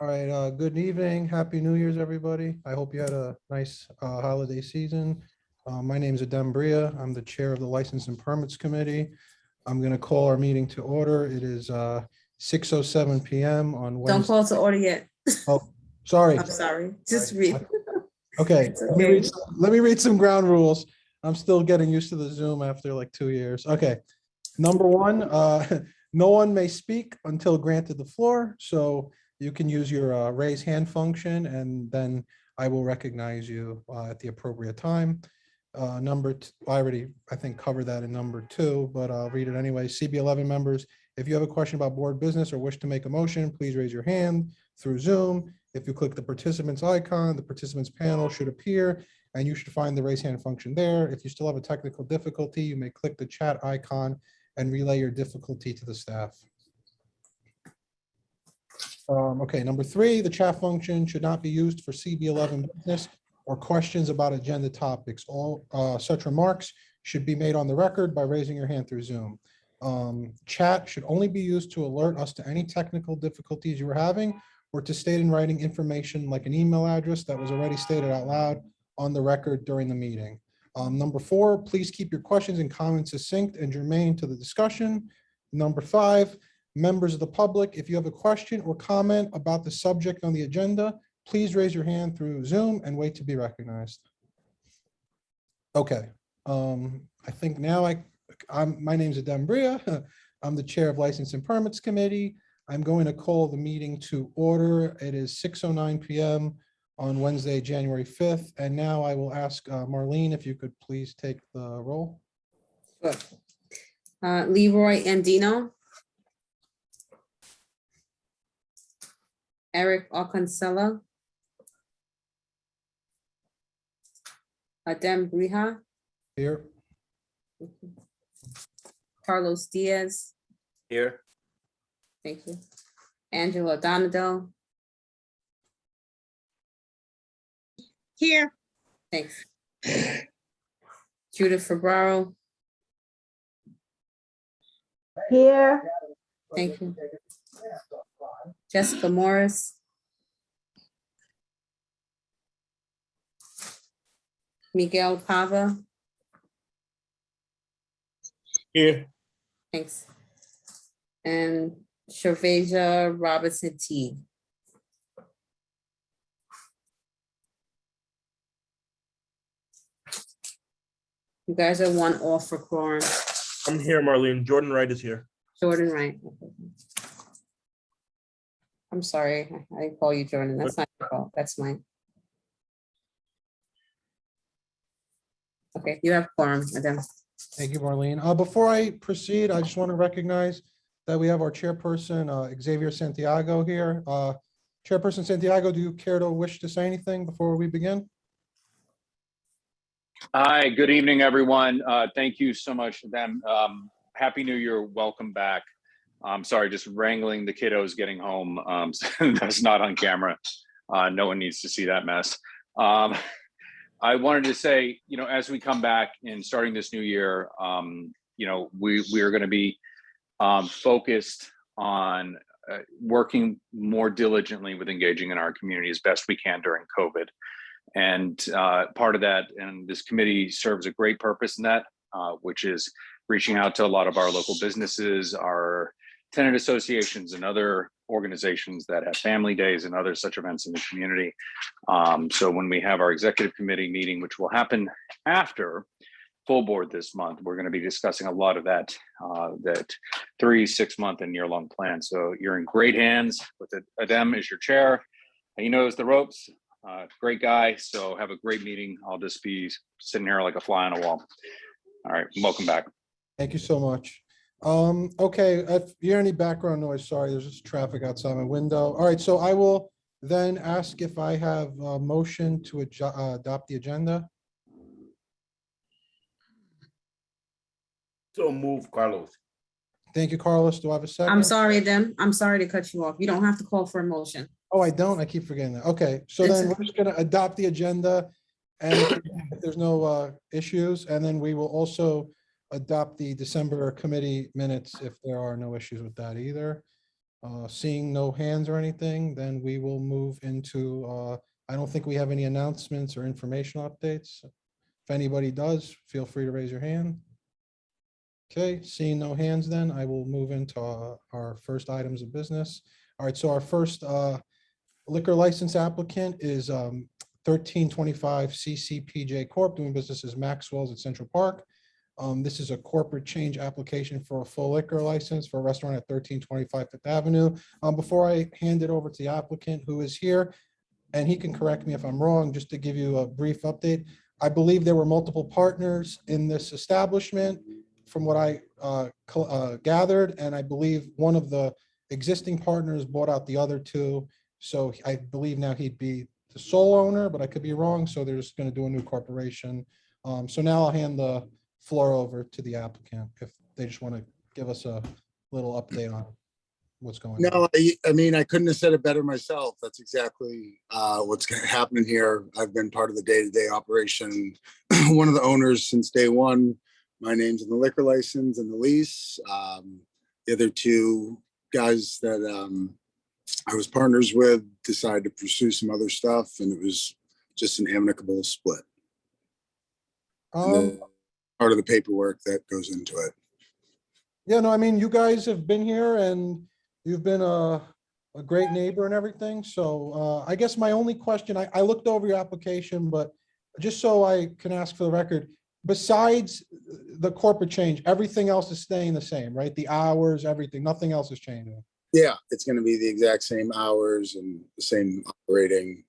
All right, good evening. Happy New Year's, everybody. I hope you had a nice holiday season. My name is Adem Bria. I'm the chair of the License and Permits Committee. I'm going to call our meeting to order. It is 6:07 p.m. on Don't Wednesday. call to order yet. Oh, sorry. I'm sorry. Just read. Okay, It's let me read some ground rules. I'm still getting used to the Zoom after like 2 years. Okay. Number one, no one may speak until granted the floor. So you can use your raise hand function and then I will recognize you at the appropriate time. Number two, I think covered that in number two, but I'll read it anyway. CB11 members, if you have a question about board business or wish to make a motion, please raise your hand through Zoom. If you click the participants icon, the participants panel should appear and you should find the raise hand function there. If you still have a technical difficulty, you may click the chat icon and relay your difficulty to the staff. Okay, number three, the chat function should not be used for CB11 business or questions about agenda topics. All such remarks should be made on the record by raising your hand through Zoom. Chat should only be used to alert us to any technical difficulties you are having or to state in writing information like an email address that was already stated out loud on the record during the meeting. Number four, please keep your questions and comments succinct and germane to the discussion. Number five, members of the public, if you have a question or comment about the subject on the agenda, please raise your hand through Zoom and wait to be recognized. Okay, I think now my name is Adem Bria. I'm the chair of License and Permits Committee. I'm going to call the meeting to order. It is 6:09 p.m. on Wednesday, January 5th. And now I will ask Marlene if you could please take the roll. Sure. Leroy Andino. Eric Alcancella. Adem Brija. Here. Carlos Diaz. Here. Thank you. Angela Donado. Here. Thanks. Judith Ferraro. Here. Thank you. Jessica Morris. Miguel Pava. Here. Thanks. And Shervasia Robinson T. You guys are one off for quorum. I'm here, Marlene. Jordan Wright is here. Jordan Wright. I'm sorry, I didn't call you Jordan. That's not your fault. That's mine. Okay, you have quorum, Madam. Thank you, Marlene. Before I proceed, I just want to recognize that we have our chairperson, Xavier Santiago here. Chairperson Santiago, do you care to wish to say anything before we begin? Hi, good evening, everyone. Thank you so much for them. Happy New Year. Welcome back. I'm sorry, just wrangling the kiddos getting home. That's not on camera. No one needs to see that mess. I wanted to say, as we come back and starting this new year, we are going to be focused on working more diligently with engaging in our community as best we can during COVID. And part of that, and this committee serves a great purpose in that, which is reaching out to a lot of our local businesses, our tenant associations and other organizations that have family days and other such events in the community. So when we have our executive committee meeting, which will happen after full board this month, we're going to be discussing a lot of that, that 3, 6 month and year-long plan. So you're in great hands with it. Adem is your chair. He knows the ropes. Great guy. So have a great meeting. I'll just be sitting here like a fly on a wall. All right. Welcome back. Thank you so much. Okay, if you hear any background noise, sorry, there's just traffic outside my window. All right, so I will then ask if I have a motion to adopt the agenda. So move, Carlos. Thank you, Carlos. Do I have a second? I'm sorry, Adem. I'm sorry to cut you off. You don't have to call for a motion. Oh, I don't? I keep forgetting that. Okay, so then we're just going to adopt the agenda and if there's no issues, and then we will also adopt the December committee minutes if there are no issues with that either. Seeing no hands or anything, then we will move into, I don't think we have any announcements or informational updates. If anybody does, feel free to raise your hand. Okay, seeing no hands, then I will move into our first items of business. All right, so our first liquor license applicant is 1325 CCPJ Corp. doing business as Maxwell's at Central Park. This is a corporate change application for a full liquor license for a restaurant at 1325 Fifth Avenue. Before I hand it over to the applicant who is here, and he can correct me if I'm wrong, just to give you a brief update. I believe there were multiple partners in this establishment from what I gathered, and I believe one of the existing partners bought out the other two. So I believe now he'd be the sole owner, but I could be wrong. So they're just going to do a new corporation. So now I'll hand the floor over to the applicant if they just want to give us a little update on what's going on. No, I mean, I couldn't have said it better myself. That's exactly what's happening here. I've been part of the day-to-day operation, one of the owners since day one. My name's in the liquor license and the lease. The other two guys that I was partners with decided to pursue some other stuff, and it was just an amicable split. And then part of the paperwork that goes into it. Yeah, no, I mean, you guys have been here and you've been a great neighbor and everything. So I guess my only question, I looked over your application, but just so I can ask for the record, besides the corporate change, everything else is staying the same, right? The hours, everything, nothing else is changing. Yeah, it's going to be the exact same hours and the same operating,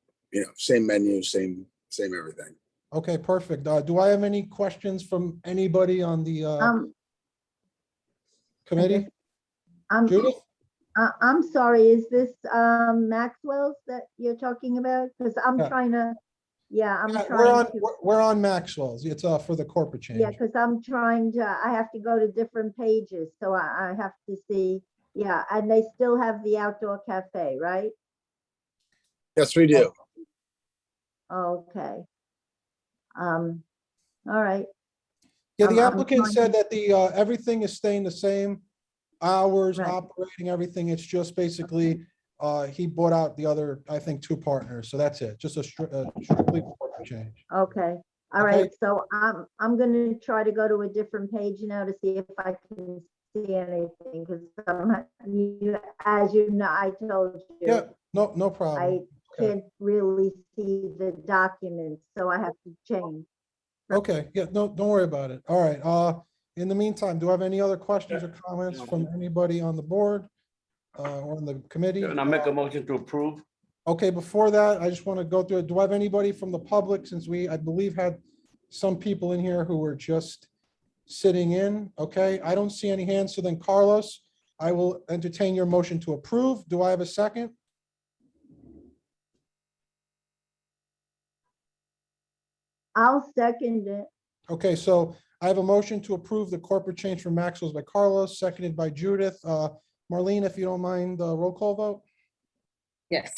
same menu, same everything. Okay, perfect. Do I have any questions from anybody on the committee? Judith? I'm sorry, is this Maxwell's that you're talking about? Because I'm Yeah. trying to, I'm Yeah, trying to, we're on Maxwell's. It's for the corporate change. yeah, because I'm trying to, I have to go to different pages, so I have to see, and they still have the outdoor cafe, right? Yes, we do. Okay. All right. Yeah, the I'm applicant trying said that the everything is staying the same, hours, Right. operating, everything. It's just basically he bought out the other, I think, two partners. So that's it. Just a strictly corporate change. Okay, all Okay. right, so I'm gonna try to go to a different page now to see if I can see anything, because as you know, I told Yeah, you, no problem. I Okay. can't really see the documents, so I have to change. Okay, yeah, no, don't worry about it. All right. In the meantime, do I have any other questions or comments from anybody on the board or on the committee? And I make a motion to approve. Okay, before that, I just want to go through it. Do I have anybody from the public, since I believe, had some people in here who were just sitting in? Okay, I don't see any hands. So then, Carlos, I will entertain your motion to approve. Do I have a second? I'll second it. Okay, so I have a motion to approve the corporate change from Maxwell's by Carlos, seconded by Judith. Marlene, if you don't mind, the roll call vote? Yes.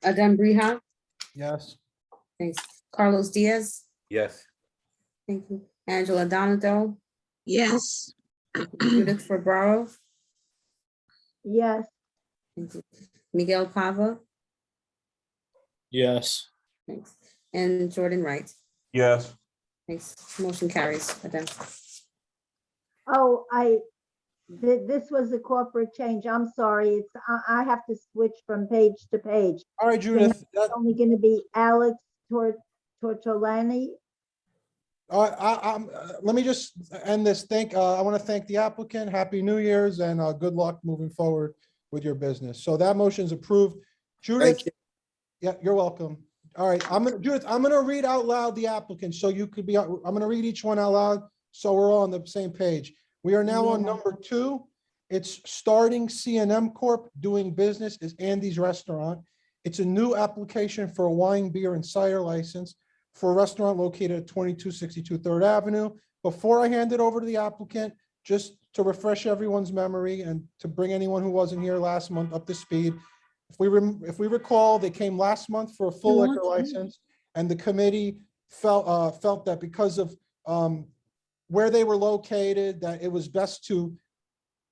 Adam Briha, Yes. thanks. Carlos Diaz, Yes. thank you. Angela Donato, Yes. Judith Fabro, Yes, thank you. Miguel Pava, Yes. thanks. And Jordan Wright, Yes. thanks. Motion carries. Adam. oh, this was a corporate change, I'm sorry, I have to switch from page to page. All right, Judith. It's only gonna be Alex Tortolani. Let me just end this. I want to thank the applicant. Happy New Year's and good luck moving forward with your business. So that motion is approved. Judith, Thank you. yeah, you're welcome. All right, Judith, I'm gonna read out loud the applicant, so you could be, I'm gonna read each one out loud, so we're all on the same page. We are now on Yeah. number 2. It's starting C&M Corp. doing business as Andy's Restaurant. It's a new application for a wine, beer, and cider license for a restaurant located at 2262 Third Avenue. Before I hand it over to the applicant, just to refresh everyone's memory and to bring anyone who wasn't here last month up to speed. If we recall, they came last month for a full liquor license, and the committee felt that because of where they were located, that it was best to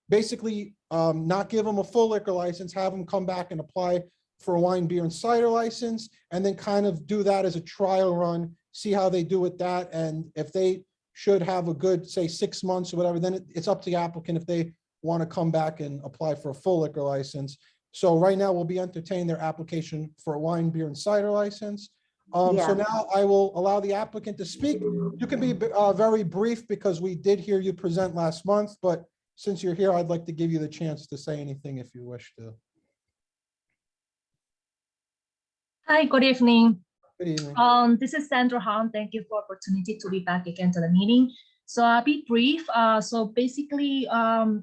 basically not give them a full liquor license, have them come back and apply for a wine, beer, and cider license, and then kind of do that as a trial run, see how they do with that. And if they should have a good, say, 6 months or whatever, then it's up to the applicant if they want to come back and apply for a full liquor license. So right now we'll be entertaining their application for a wine, beer, and cider license. So Yeah. now I will allow the applicant to speak. You can be very brief because we did hear you present last month, but since you're here, I'd like to give you the chance to say anything if you wish to. Hi, good evening. Good evening. This is Sandra Han. Thank you for opportunity to be back again to the meeting. So I'll be brief. So basically,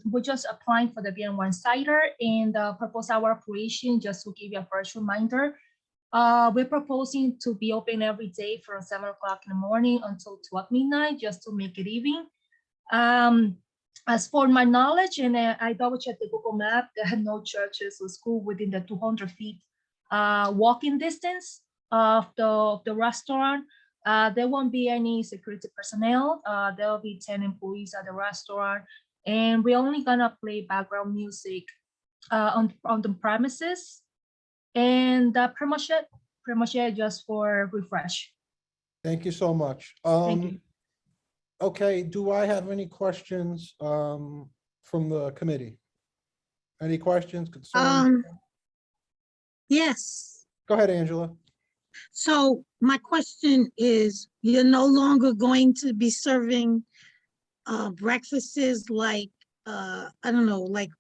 we're just applying for the beer and wine cider and propose our operation. Just to give you a first reminder, we're proposing to be open every day from 7 o'clock in the morning until 12 midnight, just to make it even. As for my knowledge, and I double checked the Google map, there are no churches or school within the 200 feet walking distance of the restaurant. There won't be any security personnel. There will be 10 employees at the restaurant, and we're only gonna play background music on the premises, and pretty much it just for refresh. Thank you so much. Thank you. Okay, do I have any questions from the committee? Any questions, concerns? Yes. Go ahead, Angela. So my question is, you're no longer going to be serving breakfasts like, I don't know, like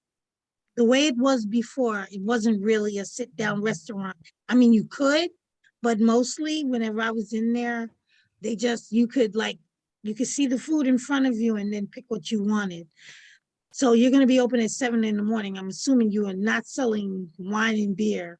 the way it was before. It wasn't really a sit-down restaurant. I mean, you could, but mostly whenever I was in there, you could see the food in front of you and then pick what you wanted. So you're going to be open at 7 in the morning. I'm assuming you are not selling wine and beer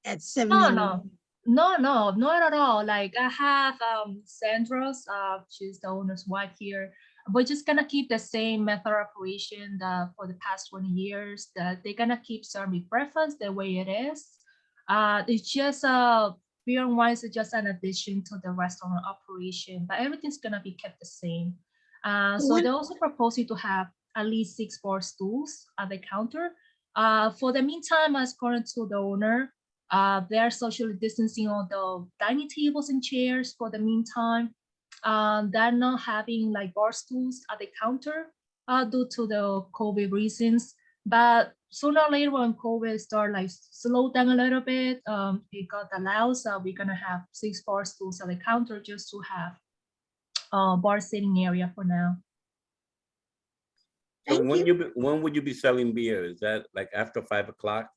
at 7 in the morning. No, not at all. Like I have Sandra's, she's the owner's wife here. We're just gonna keep the same method of operation for the past 20 years. That they're gonna keep serving breakfast the way it is. It's just beer and wine is just an addition to the restaurant operation, but everything's gonna be kept the same. So they're also proposing to have at least 6 bar stools at the counter. For the meantime, as according to the owner, they are socially distancing on the dining tables and chairs for the meantime. They're not having like bar stools at the counter due to the COVID reasons. But sooner or later when COVID start like slow down a little bit, it got allowed. So we're gonna have 6 bar stools at the counter just to have bar sitting area for now. So Thank you. when would you be selling beer? Is that like after 5 o'clock?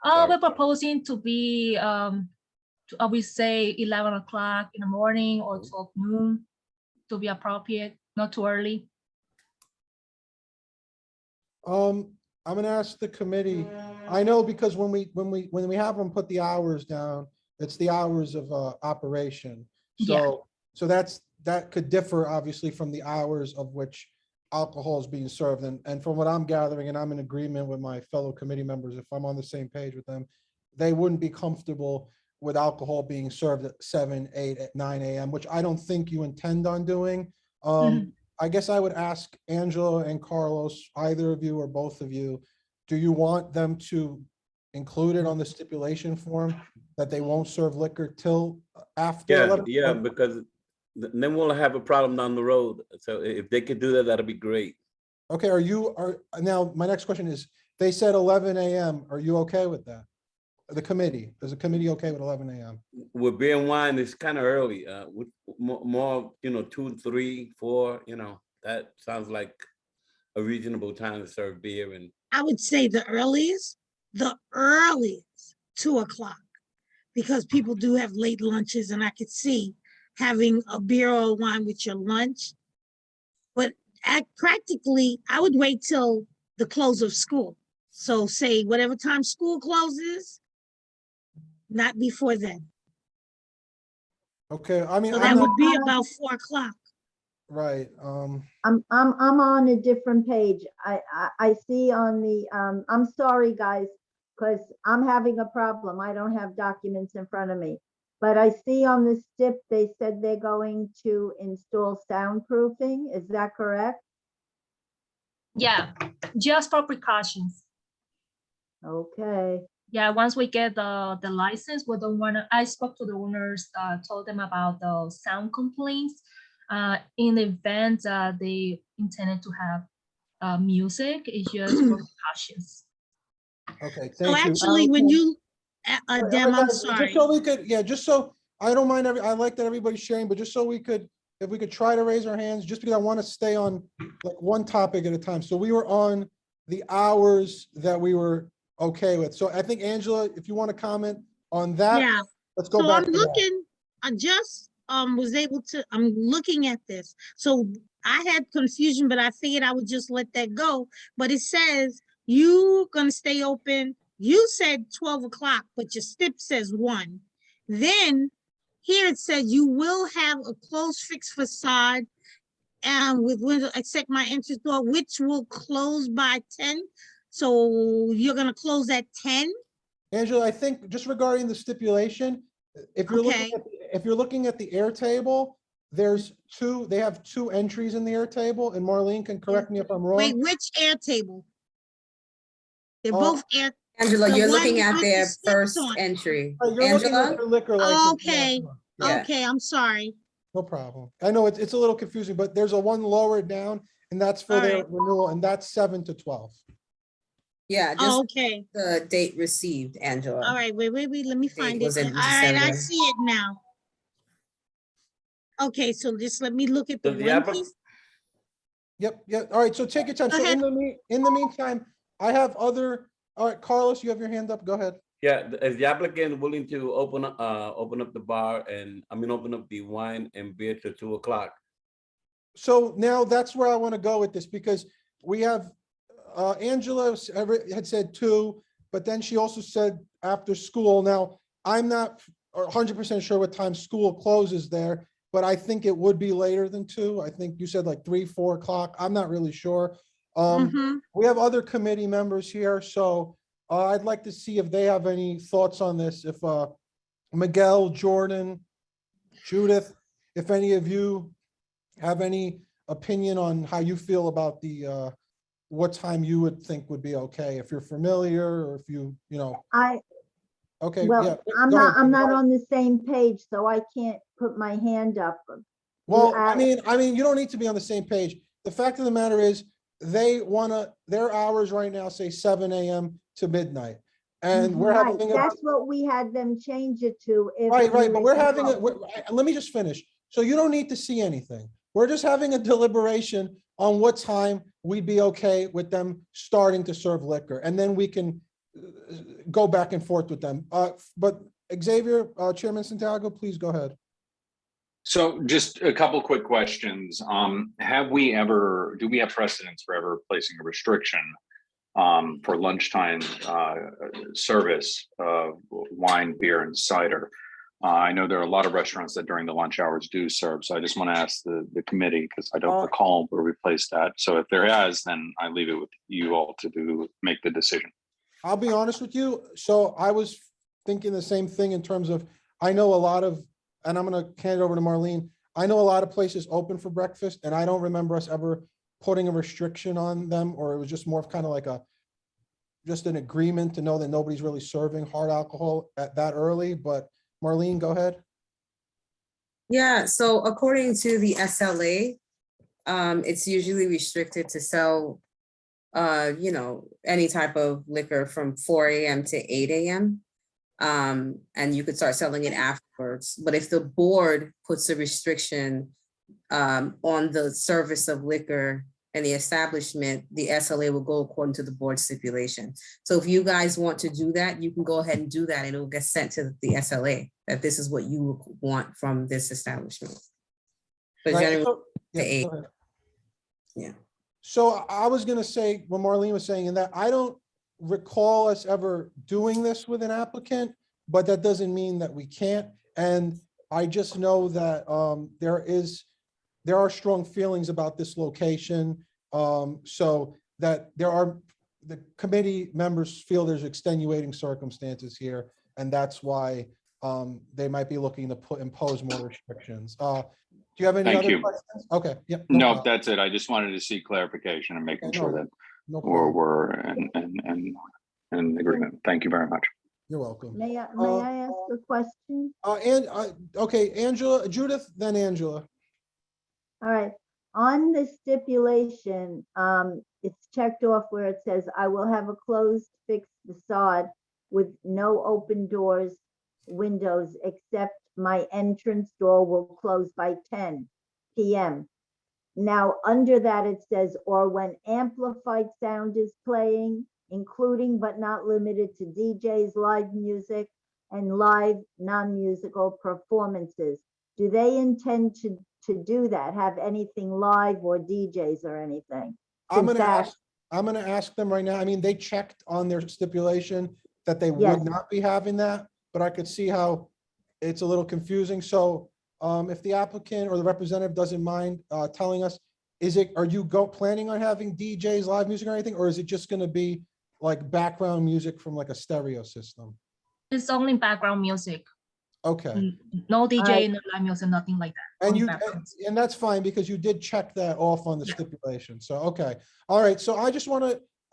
We're proposing to be, I would say 11 o'clock in the morning or 12 noon to be appropriate, not too early. I'm gonna ask the committee. I know because when we have them put the hours down, it's the hours of operation. So that could differ obviously from the hours of which alcohol is being served. And from what I'm gathering, and I'm in agreement with my fellow committee members, if I'm on the same page with them, they wouldn't be comfortable with alcohol being served at 7, 8, at 9 a.m., which I don't think you intend on doing. I guess I would ask Angela and Carlos, either of you or both of you, do you want them to include it on the stipulation form that they won't serve liquor till after 11? Yeah, because then we'll have a problem down the road. So if they could do that, that'd be great. Okay, now my next question is, they said 11 a.m. Are you okay with that? The committee, is the committee okay with 11 a.m.? With beer and wine, it's kind of early. With more, 2, 3, 4, that sounds like a reasonable time to serve beer. And I would say the earliest 2 o'clock, because people do have late lunches, and I could see having a beer or wine with your lunch. But practically, I would wait till the close of school. So say whatever time school closes, not before then. Okay, I mean, So I'm that not, would be about 4 o'clock. right. I'm on a different page. I see on the, I'm sorry, guys, because I'm having a problem. I don't have documents in front of me. But I see on the STIP, they said they're going to install soundproofing. Is that correct? Yeah, just for precautions. Okay, Yeah, once we get the license, we don't wanna, I spoke to the owners, told them about the sound complaints. In the event they intended to have music, it's just for precautions. Okay, So thank you. actually, when you, Dem, I'm Just sorry. so we could, yeah, just so, I don't mind, I like that everybody's sharing, but just so we could, if we could try to raise our hands, just because I want to stay on like one topic at a time. So we were on the hours that we were okay with. So I think Angela, if you want to comment on that, Yeah, let's go so back I'm to that. looking, I just was able to, I'm looking at this. So I had confusion, but I figured I would just let that go. But it says you gonna stay open. You said 12 o'clock, but your stip says 1. Then here it says you will have a closed fixed facade and with window except my entrance door, which will close by 10. So you're gonna close at 10? Angela, I think just regarding the stipulation, if you're looking Okay. at, if you're looking at the air table, there's two, they have 2 entries in the air table, and Marlene can correct me if I'm wrong. Wait, which air table? They're Uh, both air. Angela, The you're one looking at with the their slips first on. entry. Right, you're looking at Angela? the liquor license. Yeah, Okay, Yeah. okay, I'm sorry. no problem. I know it's a little confusing, but there's a one lower down, and that's for their Alright. renewal, and that's 7 to 12. Yeah, just Okay, the date received, Angela. all right, wait, let me find it. was in All right, I December. see it now. Okay, so just let me look at the Does the one applicant, piece. Yep, yep. All right, so take your time. Go So ahead. in the meantime, I have other, all right, Carlos, you have your hand up. Go ahead. yeah, is the applicant willing to open up the bar and, open up the wine and beer till 2 o'clock? So now that's where I want to go with this, because we have, Angela had said 2, but then she also said after school. Now, I'm not 100% sure what time school closes there, but I think it would be later than 2. I think you said like 3, 4 o'clock. I'm not really sure. Mhm. We have other committee members here, so I'd like to see if they have any thoughts on this. If Miguel, Jordan, Judith, if any of you have any opinion on how you feel about the what time you would think would be okay, if you're familiar, or if you know, okay, yeah. well, I'm go not, ahead. I'm not on the same page, so I can't put my hand up. Well, add- I mean, you don't need to be on the same page. The fact of the matter is, they wanna, their hours right now say 7 a.m. to midnight. And we're Right, having a, that's what we had them change it to. if right, we but we're let having, go. let me just finish. So you don't need to see anything. We're just having a deliberation on what time we'd be okay with them starting to serve liquor. And then we can go back and forth with them. But Xavier, Chairman Santiago, please go ahead. So just a couple quick questions. Do we have precedence for ever placing a restriction for lunchtime service of wine, beer, and cider? I know there are a lot of restaurants that during the lunch hours do serve, so I just want to ask the committee, because I don't recall where we placed that. So if there has, then I leave it with you all to make the decision. I'll be honest with you. So I was thinking the same thing in terms of, I know a lot of, and I'm gonna hand it over to Marlene. I know a lot of places open for breakfast, and I don't remember us ever putting a restriction on them, or it was just more of kind of like just an agreement to know that nobody's really serving hard alcohol at that early. But Marlene, go ahead. Yeah, so according to the SLA, it's usually restricted to sell, any type of liquor from 4 a.m. to 8 a.m. And you could start selling it afterwards. But if the board puts a restriction on the service of liquor and the establishment, the SLA will go according to the board stipulation. So if you guys want to do that, you can go ahead and do that, and it will get sent to the SLA that this is what you want from this establishment. But Right, generally, so- yeah, the 8. go ahead. Yeah. So I was gonna say what Marlene was saying, in that I don't recall us ever doing this with an applicant, but that doesn't mean that we can't. And I just know that there are strong feelings about this location. So that the committee members feel there's extenuating circumstances here, and that's why they might be looking to impose more restrictions. Do you have any Thank other you. questions? Okay, yep. No, problem. that's it. I just wanted to see clarification and making Okay, sure no, that no we're, problem. we're in agreement. Thank you very much. You're welcome. May I ask a question? Okay, Angela, Judith, then Angela. All right, on the stipulation, it's checked off where it says, I will have a closed fixed facade with no open doors, windows, except my entrance door will close by 10 PM. Now, under that, it says, or when amplified sound is playing, including but not limited to DJs, live music, and live non-musical performances. Do they intend to do that? Have anything live or DJs or anything? I'm Since gonna ask them right now. I mean, they checked on their stipulation that they Yes. would not be having that, but I could see how it's a little confusing. So if the applicant or the representative doesn't mind telling us, are you planning on having DJs, live music or anything, or is it just gonna be like background music from like a stereo system? It's only background music. Okay. No DJ, no live music, nothing like that. And Only you, background music. and that's fine because you did check that off on the Yeah. stipulation. So, okay. All right. So I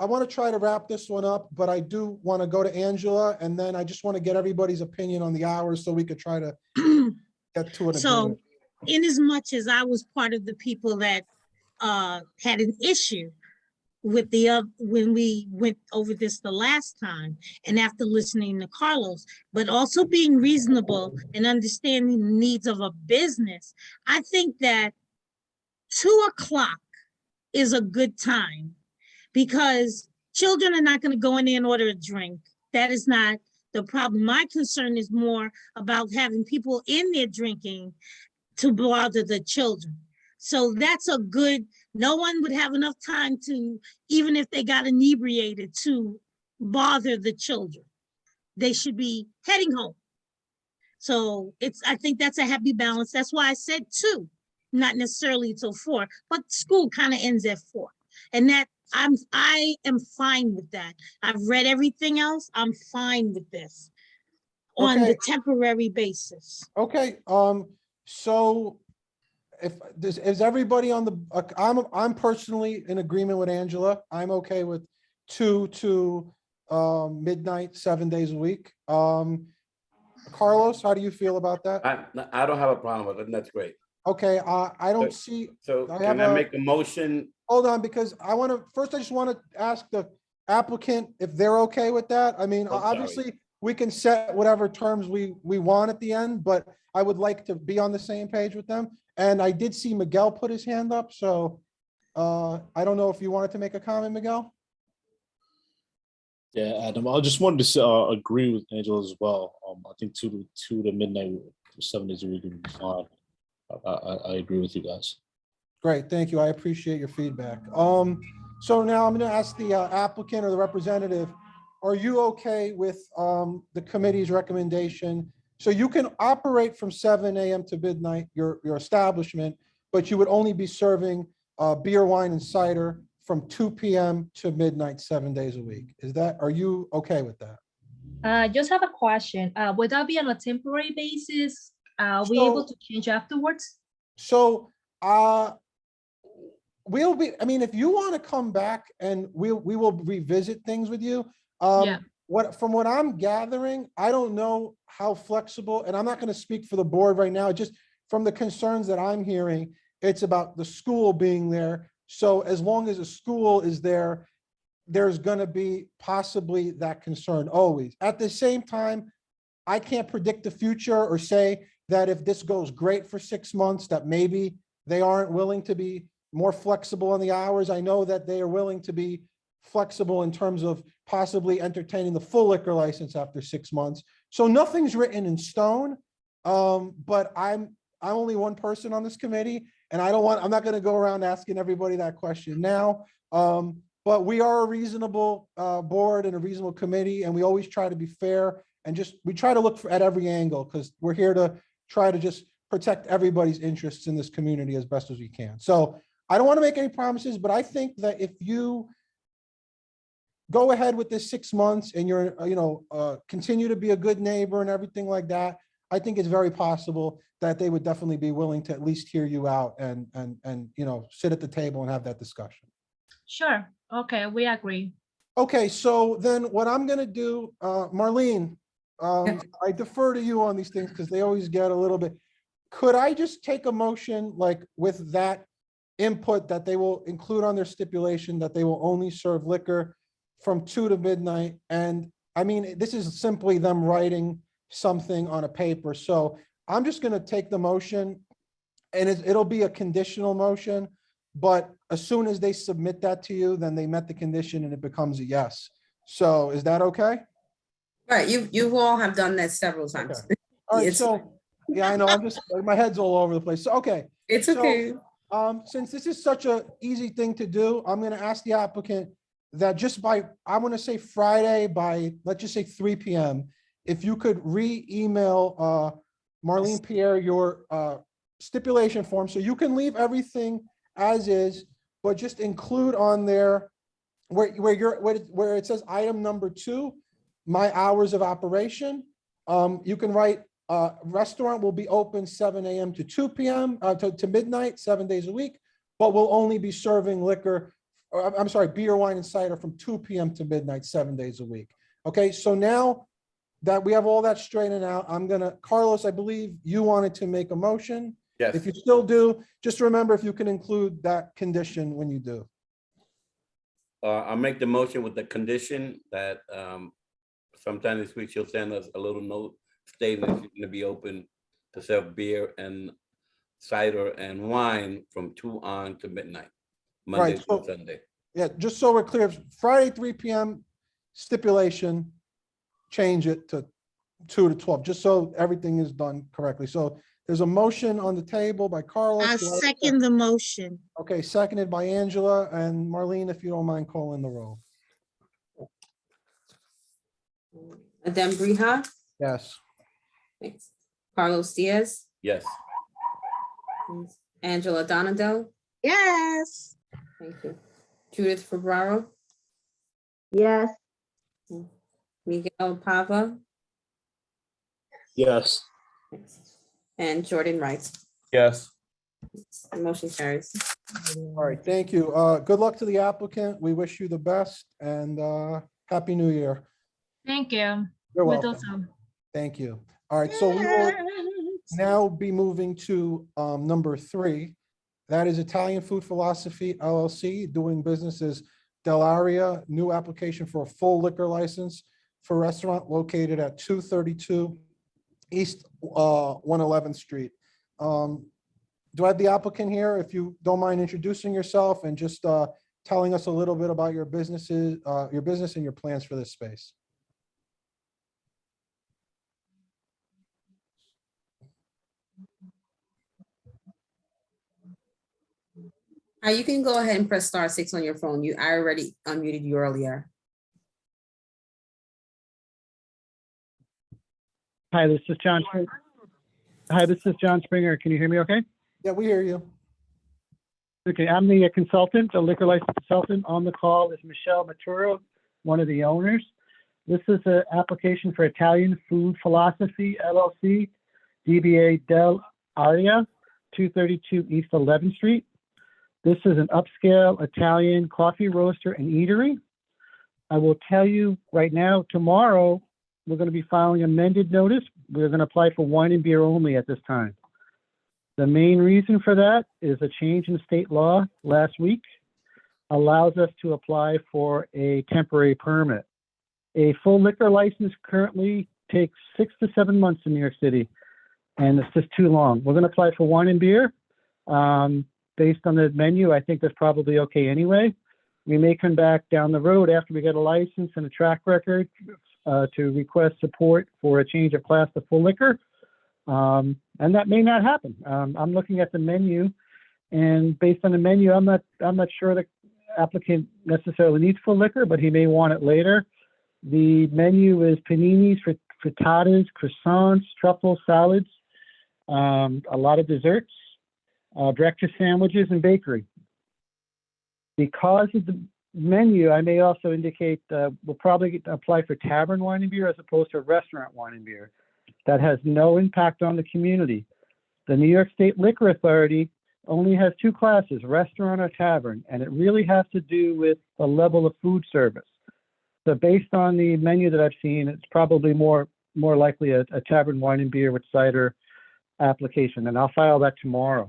want to try to wrap this one up, but I do want to go to Angela and then I just want to get everybody's opinion on the hours so we could try to get to an So, agreement. in as much as I was part of the people that had an issue with when we went over this the last time, and after listening to Carlos, but also being reasonable and understanding the needs of a business, I think that 2:00 is a good time because children are not going to go in there and order a drink. That is not the problem. My concern is more about having people in there drinking to bother the children. So that's a good, no one would have enough time to, even if they got inebriated, to bother the children. They should be heading home. So I think that's a happy balance. That's why I said 2, not necessarily till 4, but school kind of ends at 4. And that I am fine with that. I've read everything else. I'm fine with this on the temporary basis. Okay. So is everybody on the, I'm personally in agreement with Angela. I'm okay with 2 to midnight, 7 days a week. Carlos, how do you feel about that? I don't have a problem with it, and that's great. Okay, I don't see. So I can have I make a motion? Hold on, because I just want to ask the applicant if they're okay with that. I mean, Oh, sorry. obviously, we can set whatever terms we want at the end, but I would like to be on the same page with them. And I did see Miguel put his hand up, so I don't know if you wanted to make a comment, Miguel? Yeah, Adam, I just wanted to agree with Angela as well. I think 2 to midnight, 7 days a week would be fine. I agree with you guys. Great, thank you. I appreciate your feedback. So now I'm going to ask the applicant or the representative, are you okay with the committee's recommendation? So you can operate from 7 a.m. to midnight, your establishment, but you would only be serving beer, wine, and cider from 2 p.m. to midnight, 7 days a week. Are you okay with that? Just have a question. Would that be on a temporary basis? Are we able to change afterwards? So we'll be, I mean, if you want to come back and we will revisit things with you. Yeah. From what I'm gathering, I don't know how flexible, and I'm not going to speak for the board right now, just from the concerns that I'm hearing, it's about the school being there. So as long as a school is there, there's going to be possibly that concern always. At the same time, I can't predict the future or say that if this goes great for 6 months, that maybe they aren't willing to be more flexible on the hours. I know that they are willing to be flexible in terms of possibly entertaining the full liquor license after 6 months. So nothing's written in stone. But I'm only one person on this committee, and I'm not going to go around asking everybody that question now. But we are a reasonable board and a reasonable committee, and we always try to be fair and we try to look at every angle because we're here to try to just protect everybody's interests in this community as best as we can. So I don't want to make any promises, but I think that if you go ahead with this 6 months and you're, continue to be a good neighbor and everything like that, I think it's very possible that they would definitely be willing to at least hear you out and, sit at the table and have that discussion. Sure. Okay, we agree. Okay, so then what I'm gonna do, Marlene, I defer to you on these things because they always get a little bit. Could I just take a motion like with that input that they will include on their stipulation that they will only serve liquor from 2 to midnight? And I mean, this is simply them writing something on a paper. So I'm just gonna take the motion and it'll be a conditional motion. But as soon as they submit that to you, then they met the condition and it becomes a yes. So is that okay? Right, you all have done that several times. Okay. All right, It's- so, yeah, I know, I'm just, my head's all over the place. So, okay. It's So, okay. Since this is such a easy thing to do, I'm gonna ask the applicant that just by, I'm gonna say Friday by, let's just say 3 PM, if you could re-email Marlene Pierre your stipulation form, so you can leave everything as is, but just include on there where it says item number 2, my hours of operation. You can write restaurant will be open 7 AM to 2 PM to midnight, 7 days a week, but will only be serving liquor, or I'm sorry, beer, wine, and cider from 2 PM to midnight, 7 days a week. Okay, so now that we have all that straightened out, Carlos, I believe you wanted to make a motion. Yes. If you still do, just remember if you can include that condition when you do. I'll make the motion with the condition that sometime this week she'll send us a little note stating that she's gonna be open to serve beer and cider and wine from 2 on to midnight, Monday Right, so- to Sunday. Yeah, just so we're clear, Friday, 3 PM stipulation, change it to 2 to 12, just so everything is done correctly. So there's a motion on the table by Carlos. I Do I- second the motion. Okay, seconded by Angela and Marlene, if you don't mind calling the roll. Adem Briha, Yes. thanks. Carlos Diaz, Yes. Angela Donado, Yes. thank you. Judith Ferraro, Yes, Miguel Pava, Yes. and Jordan Wright. Yes. The motion carries. All right, thank you. Good luck to the applicant. We wish you the best and Happy New Year. Thank you. You're We welcome. also. Thank you. All right, so we will now be moving to number 3. That is Italian Food Philosophy LLC, doing business as Del Aria, new application for a full liquor license for a restaurant located at 232 East 111th Street. Do I have the applicant here? If you don't mind introducing yourself and just telling us a little bit about your business and your plans for this space. You can go ahead and press *6 on your phone. I already unmuted you earlier. Hi, this is John. Hi, this is John Springer. Can you hear me okay? Yeah, we hear you. Okay, I'm the consultant, a liquor license consultant. On the call is Michelle Maturo, one of the owners. This is an application for Italian Food Philosophy LLC, DBA Del Aria, 232 East 11th Street. This is an upscale Italian coffee roaster and eatery. I will tell you right now, tomorrow, we're going to be filing amended notice. We're going to apply for wine and beer only at this time. The main reason for that is a change in state law last week allows us to apply for a temporary permit. A full liquor license currently takes 6 to 7 months in New York City, and it's just too long. We're going to apply for wine and beer. Based on the menu, I think that's probably okay anyway. We may come back down the road after we get a license and a track record to request support for a change of class to full liquor. And that may not happen. I'm looking at the menu, and based on the menu, I'm not sure the applicant necessarily needs full liquor, but he may want it later. The menu is paninis, frittatas, croissants, truffle salads, a lot of desserts, breakfast sandwiches, and bakery. Because of menu, I may also indicate, we'll probably apply for tavern wine and beer as opposed to restaurant wine and beer. That has no impact on the community. The New York State Liquor Authority only has two classes, restaurant or tavern, and it really has to do with the level of food service. So based on the menu that I've seen, it's probably more likely a tavern wine and beer with cider application, and I'll file that tomorrow.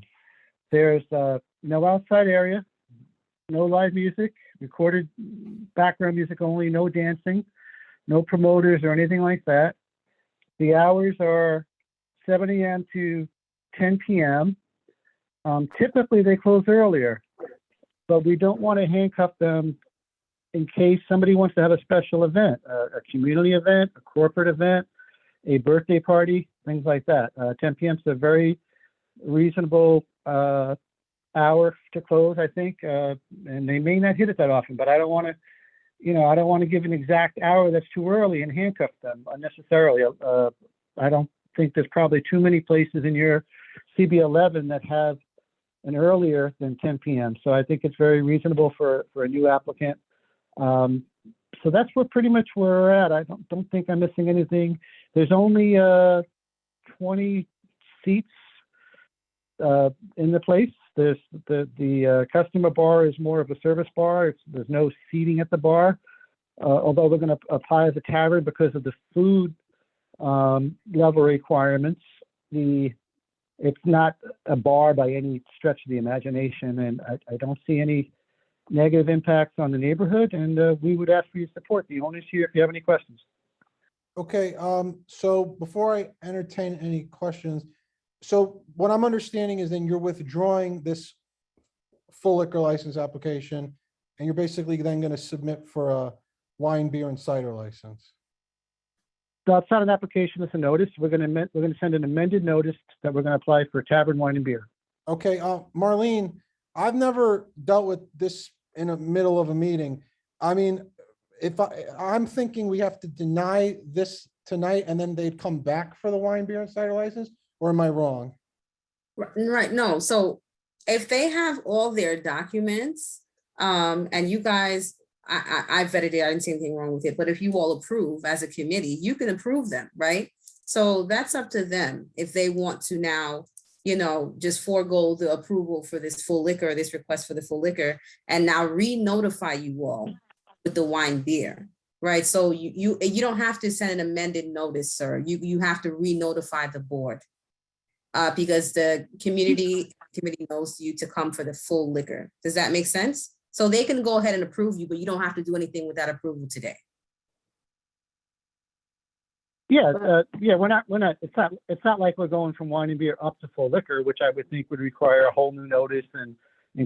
There's no outside area, no live music, recorded background music only, no dancing, no promoters or anything like that. The hours are 7 a.m. to 10 p.m. Typically, they close earlier, but we don't want to handcuff them in case somebody wants to have a special event, a community event, a corporate event, a birthday party, things like that. 10 p.m. is a very reasonable hour to close, I think, and they may not hit it that often, but I don't want to give an exact hour that's too early and handcuff them unnecessarily. I don't think there's probably too many places in your CB11 that have an earlier than 10 p.m. So I think it's very reasonable for a new applicant. So that's pretty much where we're at. I don't think I'm missing anything. There's only 20 seats in the place. There's the customer bar is more of a service bar. There's no seating at the bar, although we're going to apply as a tavern because of the food level requirements. It's not a bar by any stretch of the imagination, and I don't see any negative impacts on the neighborhood, and we would ask for your support. The owners here if you have any questions. Okay, so before I entertain any questions, so what I'm understanding is then you're withdrawing this full liquor license application, and you're basically then going to submit for a wine, beer, and cider license. So it's not an application, it's a notice. We're going to send an amended notice that we're going to apply for tavern wine and beer. Okay, Marlene, I've never dealt with this in the middle of a meeting. I mean, if I'm thinking we have to deny this tonight and then they'd come back for the wine, beer, and cider license, or am I wrong? Right, no, so if they have all their documents, and you guys, I vetted it, I didn't see anything wrong with it, but if you all approve as a committee, you can approve them, right? So that's up to them if they want to now, just forego the approval for this full liquor, this request for the full liquor, and now re-notify you all with the wine beer, right? So you don't have to send an amended notice, sir. You have to re-notify the board because the committee knows you to come for the full liquor. Does that make sense? So they can go ahead and approve you, but you don't have to do anything with that approval today. Yeah, we're not. It's not like we're going from wine and beer up to full liquor, which I would think would require a whole new notice and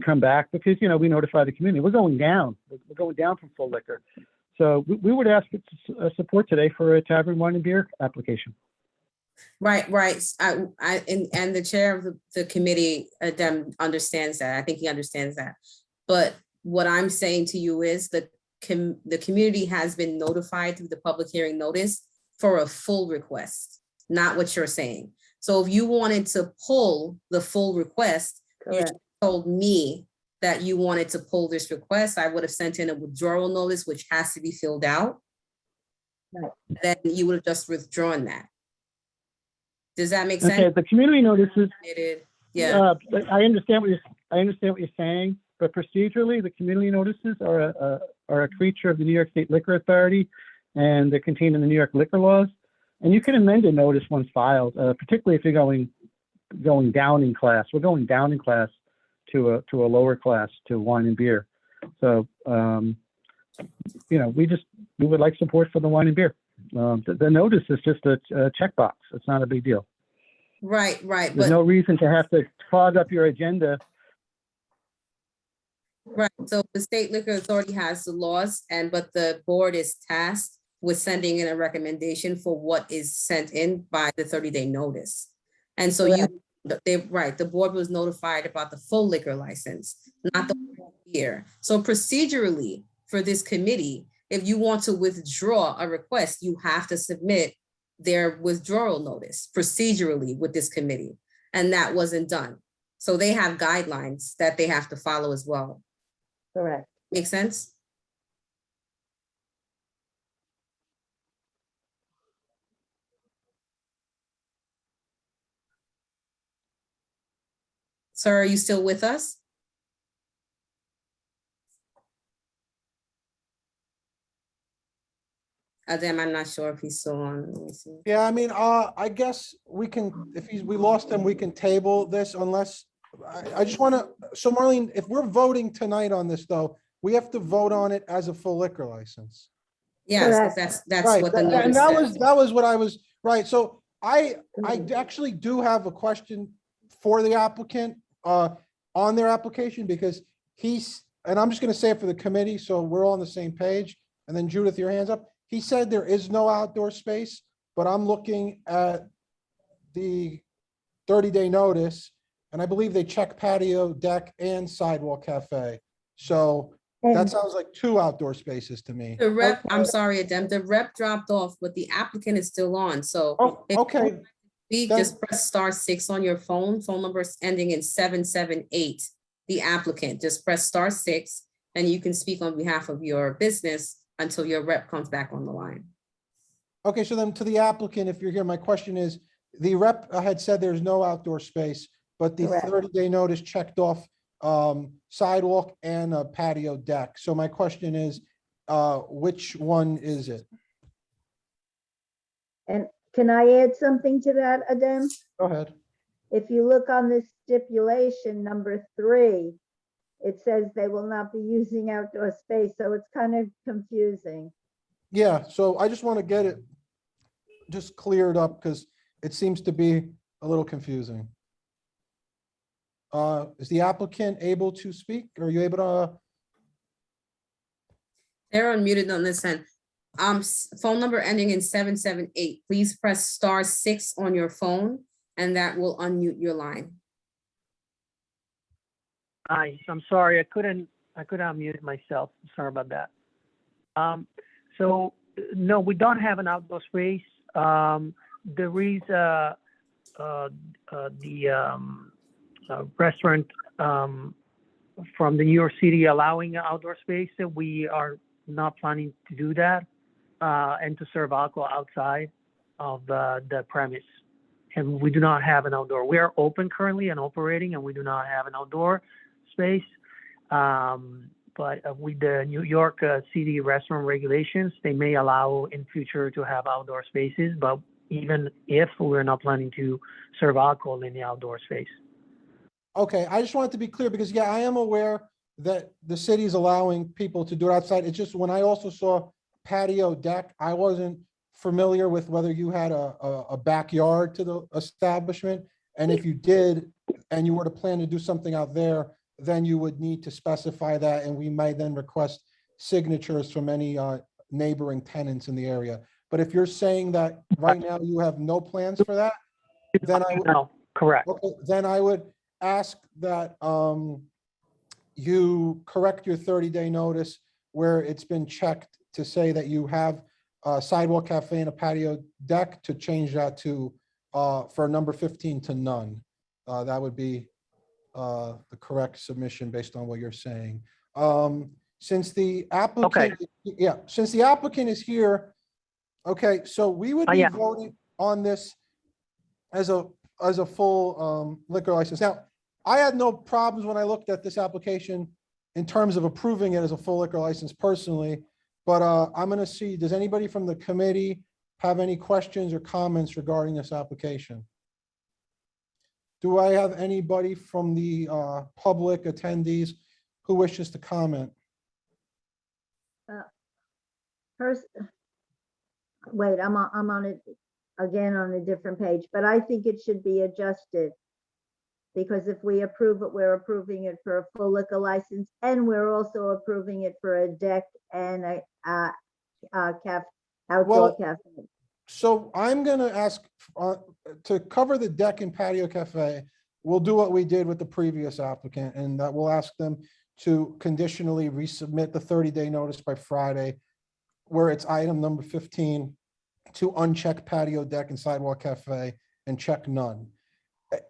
come back because we notify the community. We're going down. We're going down from full liquor. So we would ask for support today for a tavern wine and beer application. Right. And the chair of the committee understands that. I think he understands that. But what I'm saying to you is that the community has been notified through the public hearing notice for a full request, not what you're saying. So if you wanted to pull the full request, you told me that you wanted to pull this request, I would have sent in a withdrawal notice, which has to be filled out. Right. Then you would have just withdrawn that. Does that make sense? Okay, the community notices. Yeah. I understand what you're saying, but procedurally, the community notices are a creature of the New York State Liquor Authority, and they're contained in the New York liquor laws. And you can amend a notice once filed, particularly if you're going down in class. We're going down in class to a lower class, to wine and beer. So we would like support for the wine and beer. The notice is just a checkbox. It's not a big deal. Right. There's no reason to have to clog up your agenda. Right. So the State Liquor Authority has the laws, but the board is tasked with sending in a recommendation for what is sent in by the 30-day notice. And so the board was notified about the full liquor license, not the beer. So procedurally for this committee, if you want to withdraw a request, you have to submit their withdrawal notice procedurally with this committee. And that wasn't done. So they have guidelines that they have to follow as well. Correct. Make sense? Sir, are you still with us? Adem, I'm not sure if he's still on. Let me see. Yeah, I mean, I guess we can, if we lost him, we can table this unless, I just want to, so Marlene, if we're voting tonight on this though, we have to vote on it as a full liquor license. Yes, Correct. that's Right, what the and notice says. that was what I was, right, so I actually do have a question for the applicant, on their application, because and I'm just gonna say it for the committee, so we're all on the same page, and then Judith, your hands up. He said there is no outdoor space, but I'm looking at the 30-day notice, and I believe they check patio, deck, and sidewalk cafe. So that And sounds like 2 outdoor spaces to me. The rep, I'm sorry, Adem, the rep dropped off, but the applicant is still on, so. Oh, if okay, you then- just press *6 on your phone number is ending in 778. The applicant, just press *6, and you can speak on behalf of your business until your rep comes back on the line. okay, so then to the applicant, if you're here, my question is, the rep had said there's no outdoor space, but the Correct. 30-day notice checked off sidewalk and a patio deck. So my question is, which one is it? and can I add something to that, Adem? Go ahead. If you look on this stipulation, number 3, it says they will not be using outdoor space, so it's kind of confusing. Yeah, so I just want to get it just cleared up because it seems to be a little confusing. Is the applicant able to speak? Are you able to? They're unmuted on this end. Phone number ending in 778. Please press *6 on your phone, and that will unmute your line. Hi, I'm sorry, I couldn't unmute myself. Sorry about that. So no, we don't have an outdoor space. There is the restaurant from the New York City allowing outdoor space. That we are not planning to do that and to serve alcohol outside of the premise. And we do not have an outdoor. We are open currently and operating, and we do not have an outdoor space. But with the New York City restaurant regulations, they may allow in future to have outdoor spaces, but even if we're not planning to serve alcohol in the outdoor space. Okay, I just wanted to be clear because, yeah, I am aware that the city is allowing people to do it outside. It's just when I also saw patio deck, I wasn't familiar with whether you had a backyard to the establishment. And if you did, and you were to plan to do something out there, then you would need to specify that, and we might then request signatures from any neighboring tenants in the area. But if you're saying that right now you have no plans for that, then I would. No, correct. Okay, then I would ask that you correct your 30-day notice where it's been checked to say that you have a sidewalk cafe and a patio deck, to change that to for number 15 to none. That would be the correct submission based on what you're saying. Since the applicant, since the applicant is here, okay, so we would be voting on this as a full liquor license. Now, I had no problems when I looked at this application in terms of approving it as a full liquor license personally, but I'm gonna see, does anybody from the committee have any questions or comments regarding this application? Do I have anybody from the public attendees who wishes to comment? First, wait, I'm on it again on a different page, but I think it should be adjusted. Because if we approve it, we're approving it for a full liquor license, and we're also approving it for a deck and a outdoor cafe. So I'm gonna ask to cover the deck and patio cafe. We'll do what we did with the previous applicant, and that we'll ask them to conditionally resubmit the 30-day notice by Friday, where it's item number 15, to uncheck patio deck and sidewalk cafe and check none.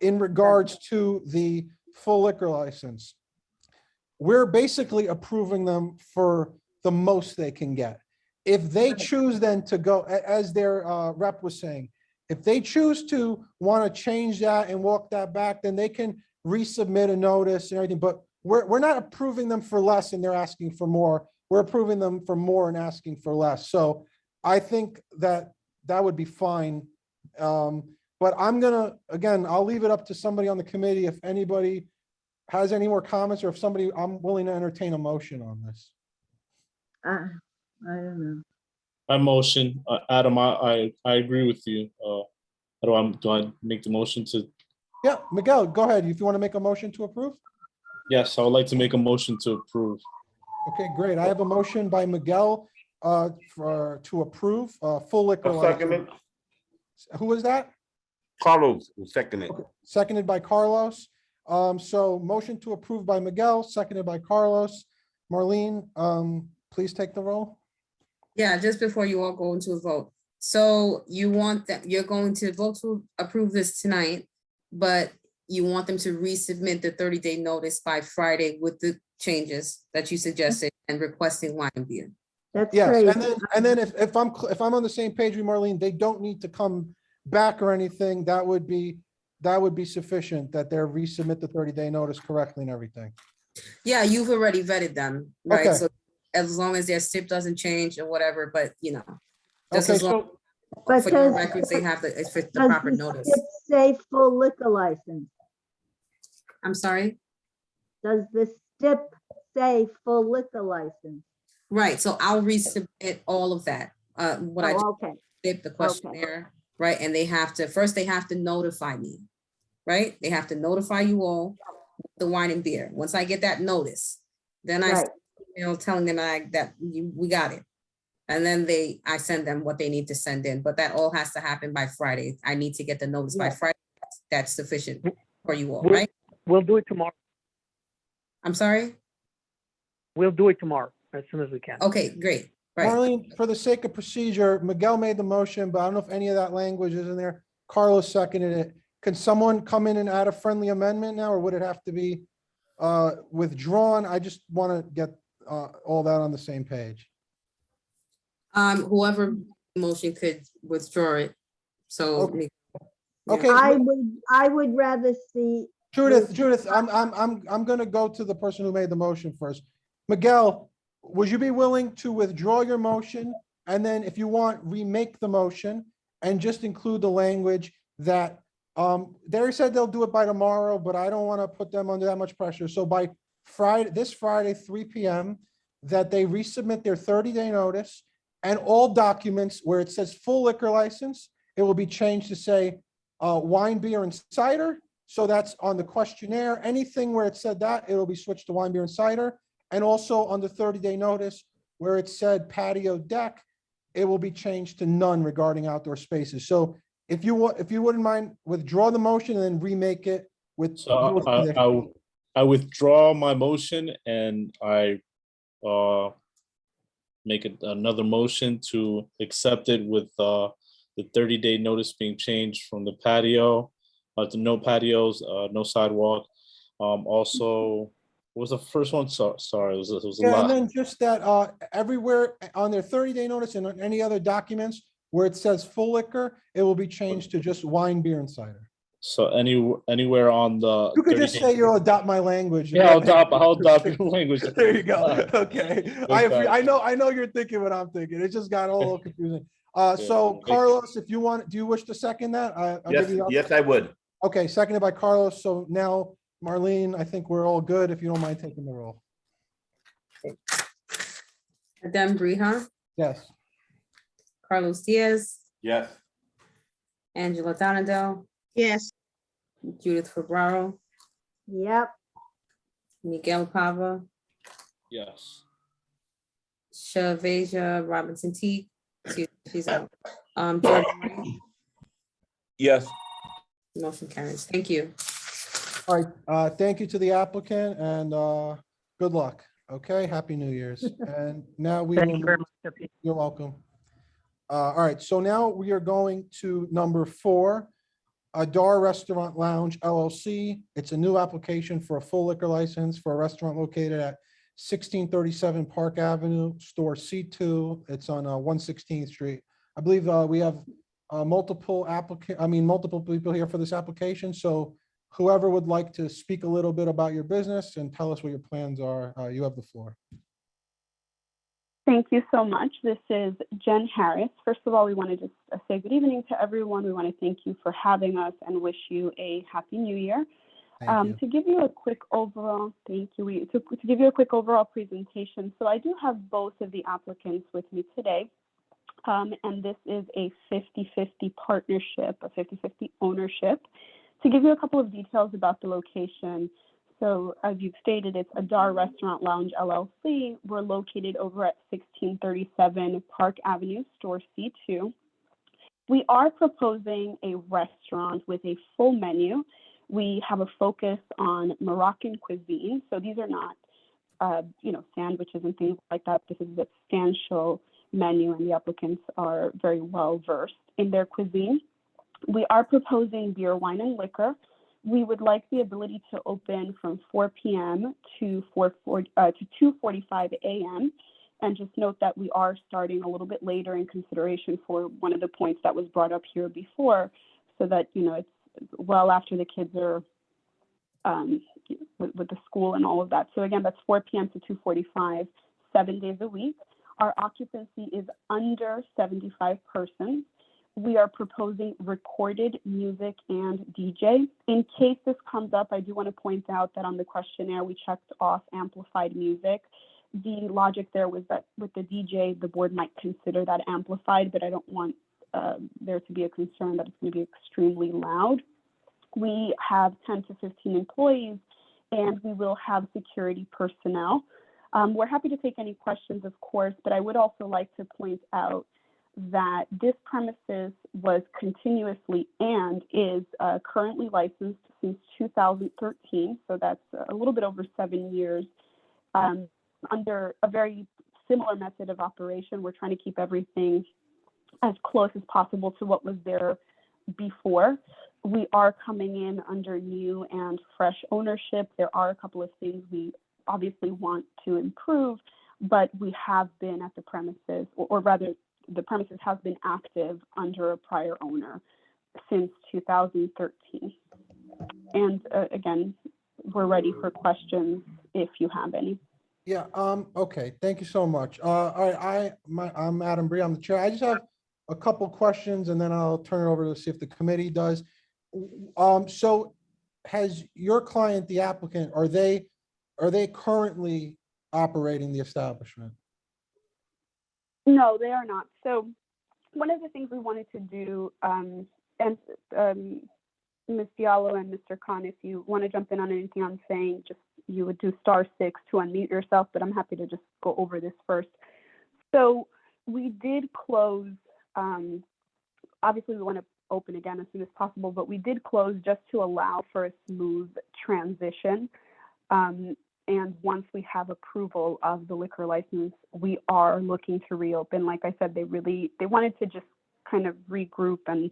In regards to the full liquor license, we're basically approving them for the most they can get. If they choose then to go, as their rep was saying, if they choose to want to change that and walk that back, then they can resubmit a notice and everything, but we're not approving them for less and they're asking for more. We're approving them for more and asking for less. So I think that would be fine. But I'm gonna, again, I'll leave it up to somebody on the committee. If anybody has any more comments or if somebody, I'm willing to entertain a motion on this. I don't know. I motion, Adam, I agree with you. Do I make the motion to? Yeah, Miguel, go ahead. If you want to make a motion to approve. Yes, I would like to make a motion to approve. Okay, great. I have a motion by Miguel to approve full liquor I'll second it. license. Who was that? Carlos will second it. Seconded by Carlos. So motion to approve by Miguel, seconded by Carlos. Marlene, please take the roll. Yeah, just before you all go into a vote. So you want that, you're going to vote to approve this tonight, but you want them to resubmit the 30-day notice by Friday with the changes that you suggested and requesting wine and beer. That's Yes, great. and then if I'm on the same page with Marlene, they don't need to come back or anything. That would be sufficient, that they're resubmit the 30-day notice correctly and everything. Yeah, you've already vetted them, right? Okay. So as long as their SIP doesn't change or whatever, but just Okay, as long But for your does- records, they have the Does proper the notice. SIP say full liquor license? I'm sorry? Does the SIP say full liquor license? Right, so I'll resubmit all of that. What I Oh, okay, did, the questionnaire, right? And they have to notify me, right? They have to notify you all the wine and beer. Once I get that notice, then I right. telling them we got it. And then I send them what they need to send in, but that all has to happen by Friday. I need to get the notice by Yeah. Friday. That's sufficient for you all, We'll- right? We'll do it tomorrow. I'm sorry? We'll do it tomorrow as soon as we can. Okay, great, right. Marlene, for the sake of procedure, Miguel made the motion, but I don't know if any of that language is in there. Carlos seconded it. Can someone come in and add a friendly amendment now, or would it have to be withdrawn? I just want to get all that on the same page. Whoever motion could withdraw it. So. Okay. yeah. Okay, I would rather see, Judith, I'm gonna go to the person who made the motion first. Miguel, would you be willing to withdraw your motion? And then if you want, remake the motion and just include the language that, they said they'll do it by tomorrow, but I don't want to put them under that much pressure. So by this Friday, 3 p.m., that they resubmit their 30-day notice and all documents where it says full liquor license, it will be changed to say wine, beer, and cider. So that's on the questionnaire. Anything where it said that, it will be switched to wine, beer, and cider. And also on the 30-day notice where it said patio deck, it will be changed to none regarding outdoor spaces. So if you wouldn't mind, withdraw the motion and then remake it with. So I withdraw my motion and I make another motion to accept it with the 30-day notice being changed from the patio to no patios, no sidewalk. Also, what was the first one? Sorry, it was a Yeah, lot. and then just that everywhere on their 30-day notice and on any other documents where it says full liquor, it will be changed to just wine, beer, and cider. So anywhere on the. You could just 30-day say you'll adopt my language. Yeah, I'll adopt your language. There you go. Okay. Okay. I know you're thinking what I'm thinking. It just got a little confusing. So Carlos, if you want, do you wish to second that? I'll give you the Yes, I would. Okay, seconded by Carlos. So now, Marlene, I think we're all good if you don't mind taking the roll. Adem Briha, Yes. Carlos Diaz, Yes. Angela Donadell, Yes, Judith Ferraro, yep, Miguel Pava, Yes. Shavasia Robinson Teague, she's out. Jordan Wright, Yes. motion carries. Thank you. All right. Thank you to the applicant and good luck. Okay. Happy New Year's. And now we Thank will. you very much. Deputy. You're welcome. All right. So now we are going to number 4, Jaguar Restaurant Lounge LLC. It's a new application for a full liquor license for a restaurant located at 1637 Park Avenue, store C2. It's on 116th Street. I believe we have multiple people here for this application. So whoever would like to speak a little bit about your business and tell us what your plans are, you have the floor. Thank you so much. This is Jen Harris. First of all, we want to just say good evening to everyone. We want to thank you for having us and wish you a happy new year. Thank you. To give you a quick overall, thank you. To give you a quick overall presentation. So I do have both of the applicants with me today. And this is a 50-50 partnership, a 50-50 ownership. To give you a couple of details about the location, so as you've stated, it's Jaguar Restaurant Lounge LLC. We're located over at 1637 Park Avenue, store C2. We are proposing a restaurant with a full menu. We have a focus on Moroccan cuisine. So these are not, sandwiches and things like that. This is a substantial menu, and the applicants are very well versed in their cuisine. We are proposing beer, wine, and liquor. We would like the ability to open from 4 p.m. to 2:45 a.m. And just note that we are starting a little bit later in consideration for one of the points that was brought up here before, so that, it's well after the kids are with the school and all of that. So again, that's 4 p.m. to 2:45, 7 days a week. Our occupancy is under 75 persons. We are proposing recorded music and DJ. In case this comes up, I do want to point out that on the questionnaire, we checked off amplified music. The logic there was that with the DJ, the board might consider that amplified, but I don't want there to be a concern that it's going to be extremely loud. We have 10 to 15 employees, and we will have security personnel. We're happy to take any questions, of course, but I would also like to point out that this premises was continuously and is currently licensed since 2013, so that's a little bit over 7 years, under a very similar method of operation. We're trying to keep everything as close as possible to what was there before. We are coming in under new and fresh ownership. There are a couple of things we obviously want to improve, but we have been at the premises, or rather, the premises has been active under a prior owner since 2013. And again, we're ready for questions if you have any. Yeah, okay, thank you so much. All right, I'm Adam Bree, I'm the chair. I just have a couple questions, and then I'll turn it over to see if the committee does. So has your client, the applicant, are they currently operating the establishment? No, they are not. So one of the things we wanted to do, and Ms. Diallo and Mr. Khan, if you want to jump in on anything I'm saying, just you would do *6 to unmute yourself, but I'm happy to just go over this first. So we did close, obviously we want to open again as soon as possible, but we did close just to allow for a smooth transition. And once we have approval of the liquor license, we are looking to reopen. Like I said, they wanted to just kind of regroup and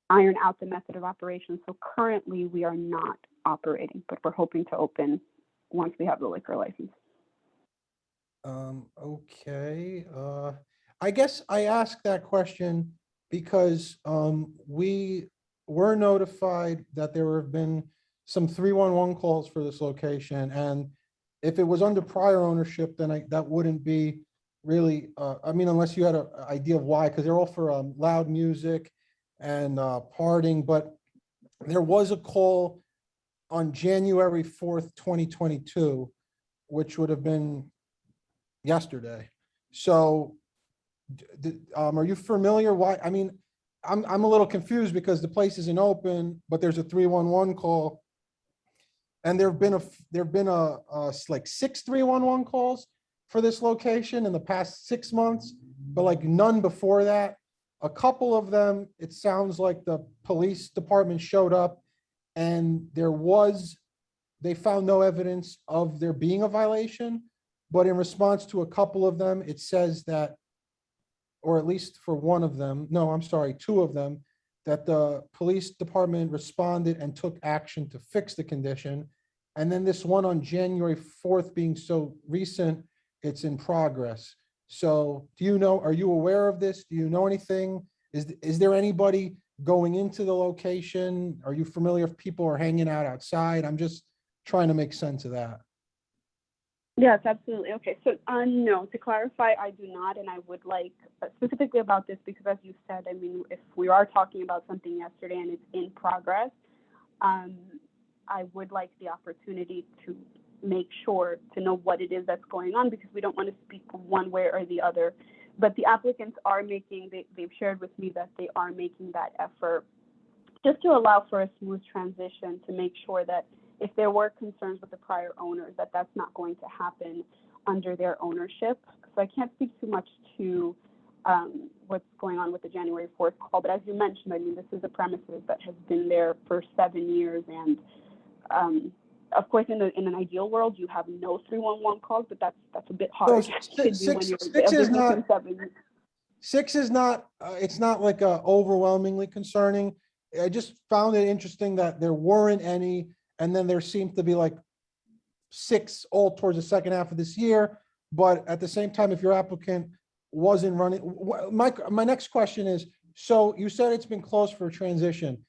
iron out the method of operation. So currently we are not operating, but we're hoping to open once we have the liquor license. Okay. I guess I asked that question because we were notified that there have been some 311 calls for this location, and if it was under prior ownership, then that wouldn't be really, unless you had an idea of why, because they're all for loud music and partying, but there was a call on January 4th, 2022, which would have been yesterday. So are you familiar why? I'm a little confused because the place isn't open, but there's a 311 call. And there've been like 6 311 calls for this location in the past 6 months, but like none before that. A couple of them, it sounds like the police department showed up and they found no evidence of there being a violation. But in response to a couple of them, it says that, or at least for one of them, no, I'm sorry, 2 of them, that the police department responded and took action to fix the condition. And then this one on January 4th being so recent, it's in progress. So are you aware of this? Do you know anything? Is there anybody going into the location? Are you familiar if people are hanging out outside? I'm just trying to make sense of that. Yes, absolutely. Okay, so no, to clarify, I do not, and I would like specifically about this because, as you said, I mean, if we are talking about something yesterday and it's in progress, I would like the opportunity to make sure to know what it is that's going on, because we don't want to speak one way or the other. But the applicants are making, they've shared with me that they are making that effort just to allow for a smooth transition, to make sure that if there were concerns with the prior owners, that that's not going to happen under their ownership. So I can't speak too much to what's going on with the January 4th call, but as you mentioned, I mean, this is a premises that has been there for 7 years, and of course, in an ideal world, you have no 311 calls, but that's a bit hard. Six is not, it's not like overwhelmingly concerning. I just found it interesting that there weren't any, and then there seemed to be like 6 all towards the second half of this year. But at the same time, if your applicant wasn't running, my next question is, so you said it's been closed for transition.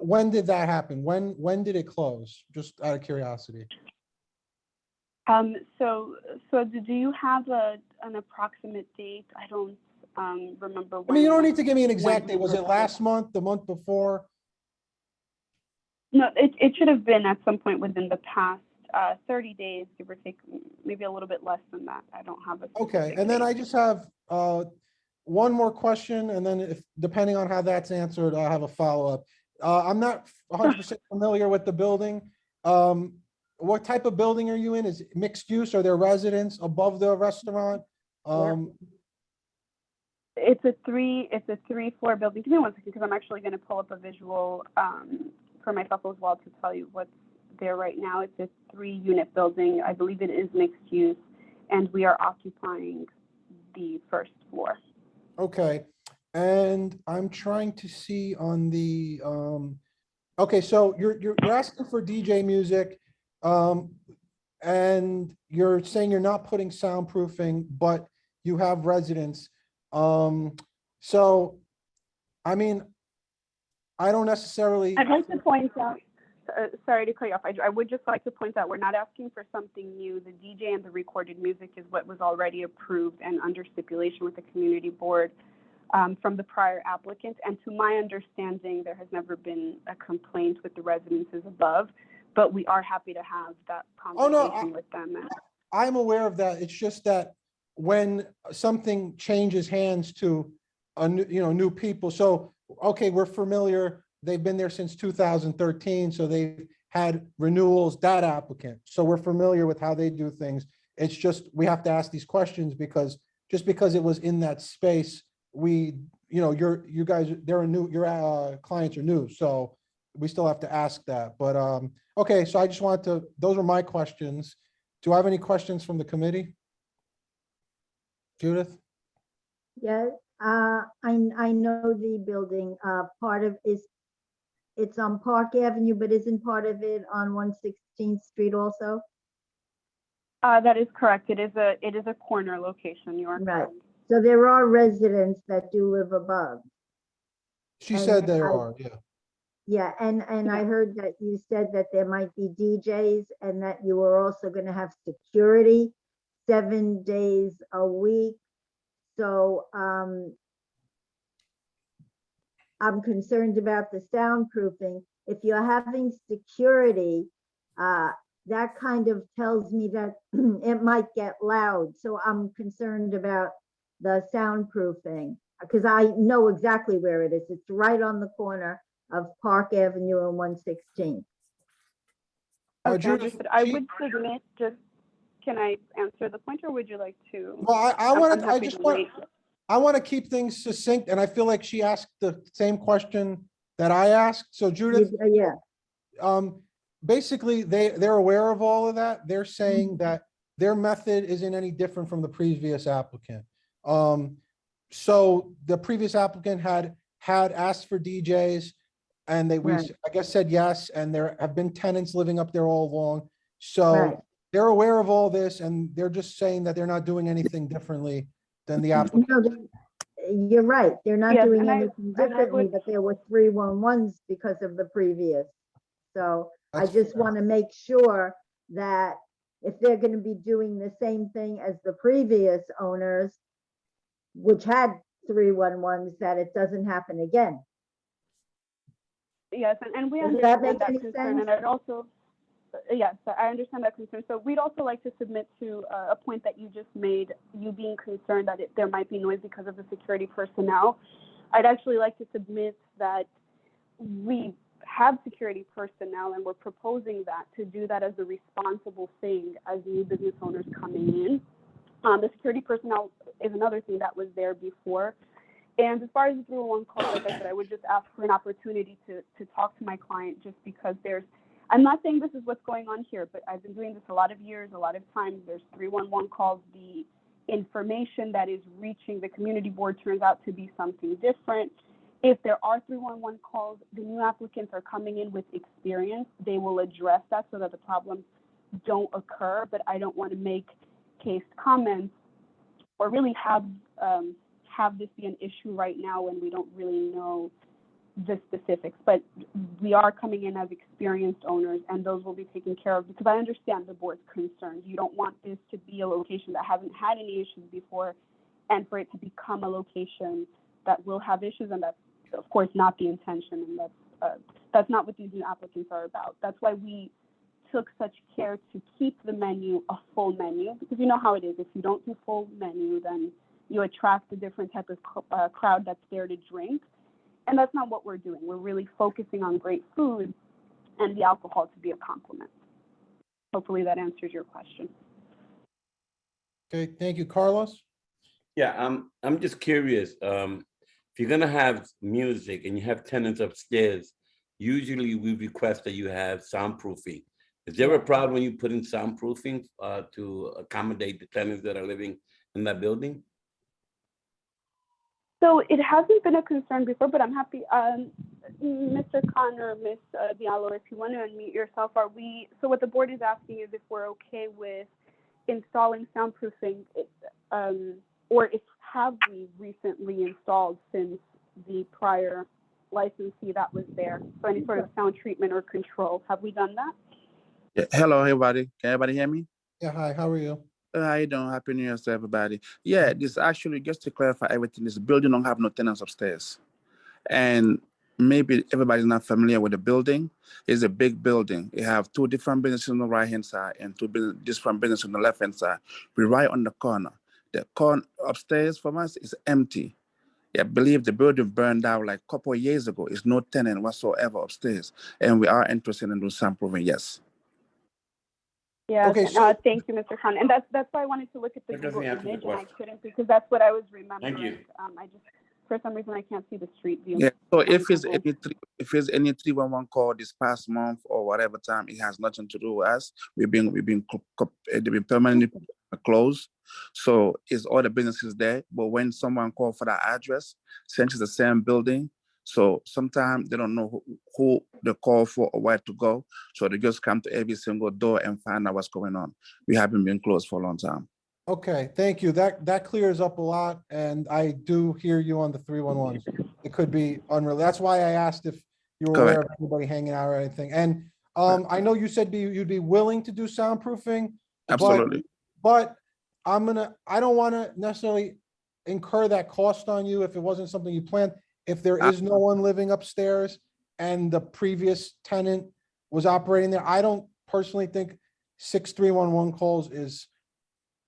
When did that happen? When did it close? Just out of curiosity. So do you have an approximate date? I don't remember. I mean, you don't need to give me an exact date. Was it last month, the month before? No, it should have been at some point within the past 30 days, give or take, maybe a little bit less than that. I don't have a Okay, and then I just have one more question, and then if depending on how that's answered, I'll have a follow-up. I'm not 100% familiar with the building. What type of building are you in? Is it mixed use? Are there residents above the restaurant? It's a 3-floor building. Give me one second, because I'm actually going to pull up a visual for myself as well to tell you what's there right now. It's a 3-unit building. I believe it is mixed use, and we are occupying the first floor. Okay, and I'm trying to see on the okay, so you're asking for DJ music, and you're saying you're not putting soundproofing, but you have residents. So, I mean, I don't necessarily. I'd like to point out, sorry to cut you off. I would just like to point out we're not asking for something new. The DJ and the recorded music is what was already approved and under stipulation with the community board from the prior applicant. And to my understanding, there has never been a complaint with the residences above, but we are happy to have that conversation with them. I'm aware of that. It's just that when something changes hands to a new people. So, okay, we're familiar. They've been there since 2013. So they've had renewals, that applicant. So we're familiar with how they do things. It's just, we have to ask these questions because just because it was in that space, you guys, your clients are new. So we still have to ask that. But, okay, so I just wanted to, those are my questions. Do I have any questions from the committee? Judith? Yeah, I know the building, part of it's on Park Avenue, but isn't part of it on 116th Street also? That is correct. It is a corner location. You are Right. correct. So there are residents that do live above. She said there are, yeah. Yeah, and I heard that you said that there might be DJs and that you were also going to have security 7 days a week. So I'm concerned about the soundproofing. If you're having security, that kind of tells me that it might get loud. So I'm concerned about the soundproofing because I know exactly where it is. It's right on the corner of Park Avenue and 116. Okay, understood. I would submit just, can I answer the point or would you like to? Well, I want to keep things succinct, and I feel like she asked the same question that I asked. So Judith, basically they're aware of all of that. They're saying that their method isn't any different from the previous applicant. So the previous applicant had asked for DJs, and I guess said yes, and there have been tenants living up there all along. So they're aware of all this, and they're just saying that they're not doing anything differently than the applicant. you're right. They're not Yes, doing and I- anything and I differently, would- but there were 311s because of the previous. So I That's just fair. want to make sure that if they're going to be doing the same thing as the previous owners, which had 311s, that it doesn't happen again. Yes, and we Does that understand make that any concern, sense? and I'd also, yes, I understand that concern. So we'd also like to submit to a point that you just made, you being concerned that there might be noise because of the security personnel. I'd actually like to submit that we have security personnel, and we're proposing that to do that as a responsible thing as new business owners coming in. The security personnel is another thing that was there before. And as far as the 311 calls, like I said, I would just ask for an opportunity to talk to my client, just because I'm not saying this is what's going on here, but I've been doing this a lot of years, a lot of times there's 311 calls. The information that is reaching the community board turns out to be something different. If there are 311 calls, the new applicants are coming in with experience. They will address that so that the problems don't occur, but I don't want to make case comments or really have this be an issue right now when we don't really know the specifics. But we are coming in as experienced owners, and those will be taken care of, because I understand the board's concerns. You don't want this to be a location that hasn't had any issues before, and for it to become a location that will have issues, and that's of course not the intention, and that's not what these new applicants are about. That's why we took such care to keep the menu a full menu, because you know how it is. If you don't do full menu, then you attract a different type of crowd that's there to drink. And that's not what we're doing. We're really focusing on great food and the alcohol to be a complement. Hopefully that answers your question. Okay, thank you, Carlos. Yeah, I'm just curious. If you're gonna have music and you have tenants upstairs, usually we request that you have soundproofing. Is there a problem when you put in soundproofing to accommodate the tenants that are living in that building? So it hasn't been a concern before, but I'm happy, Mr. Khan or Ms. Diallo, if you want to unmute yourself, so what the board is asking is if we're okay with installing soundproofing, or have we recently installed since the prior licensee that was there? So any sort of sound treatment or control, have we done that? Yeah, hello, everybody. Can everybody hear me? Yeah, hi, how are you? How you doing? Happy New Year to everybody. Yeah, this actually, just to clarify everything, this building don't have no tenants upstairs. And maybe everybody's not familiar with the building. It's a big building. It have two different businesses on the right-hand side and two different businesses on the left-hand side. We're right on the corner. The corner upstairs from us is empty. I believe the building burned out like a couple of years ago. It's no tenant whatsoever upstairs. And we are interested in doing soundproofing, yes. Yes, Okay, and, so- thank you, Mr. Khan. And that's why I wanted to look at the That doesn't Google answer the image, and I question. couldn't, because that's what I was remembering. Thank you. I just, for some reason, I can't see the street view. Yeah. So on if it's Google. any 311 call this past month or whatever time, it has nothing to do with us. They've been permanently closed. So it's all the businesses there. But when someone call for that address, since it's the same building, so sometimes they don't know who they call for or where to go. So they just come to every single door and find out what's going on. We haven't been closed for a long time. Okay, thank you. That clears up a lot, and I do hear you on the 311s. It could be unrelated. That's why I asked if you were aware of anybody hanging out or anything. And I know you said you'd be willing to do soundproofing. Absolutely. But I don't want to necessarily incur that cost on you if it wasn't something you planned. If there is no one living upstairs and the previous tenant was operating there, I don't personally think 6 311 calls is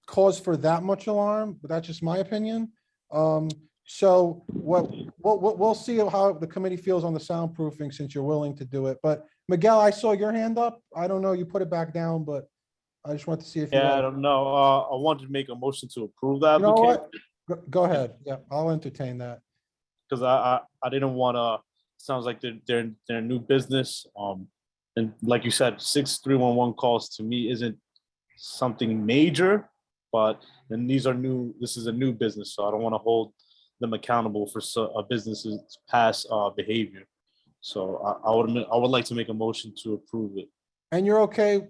cause for that much alarm, but that's just my opinion. So we'll see how the committee feels on the soundproofing since you're willing to do it. But Miguel, I saw your hand up. I don't know, you put it back down, but I just want to see if you. Yeah, I don't know. I wanted to make a motion to approve that You know application what? Go ahead. Yeah, I'll entertain that. because I didn't want to. Sounds like they're a new business. And like you said, 6 311 calls to me isn't something major, but then these are new. This is a new business, so I don't want to hold them accountable for a business's past behavior. So I would like to make a motion to approve it. And you're okay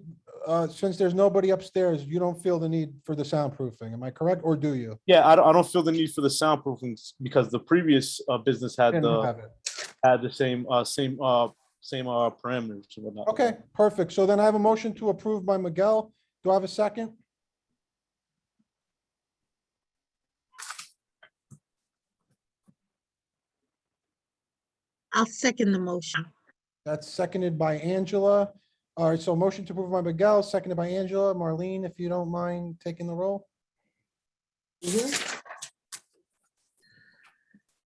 since there's nobody upstairs, you don't feel the need for the soundproofing, am I correct, or do you? Yeah, I don't feel the need for the soundproofing because the previous business had Didn't have it. the same parameters and whatnot. Okay, perfect. So then I have a motion to approve by Miguel. Do I have a second? I'll second the motion. That's seconded by Angela. All right, so motion to approve by Miguel, seconded by Angela. Marlene, if you don't mind taking the roll.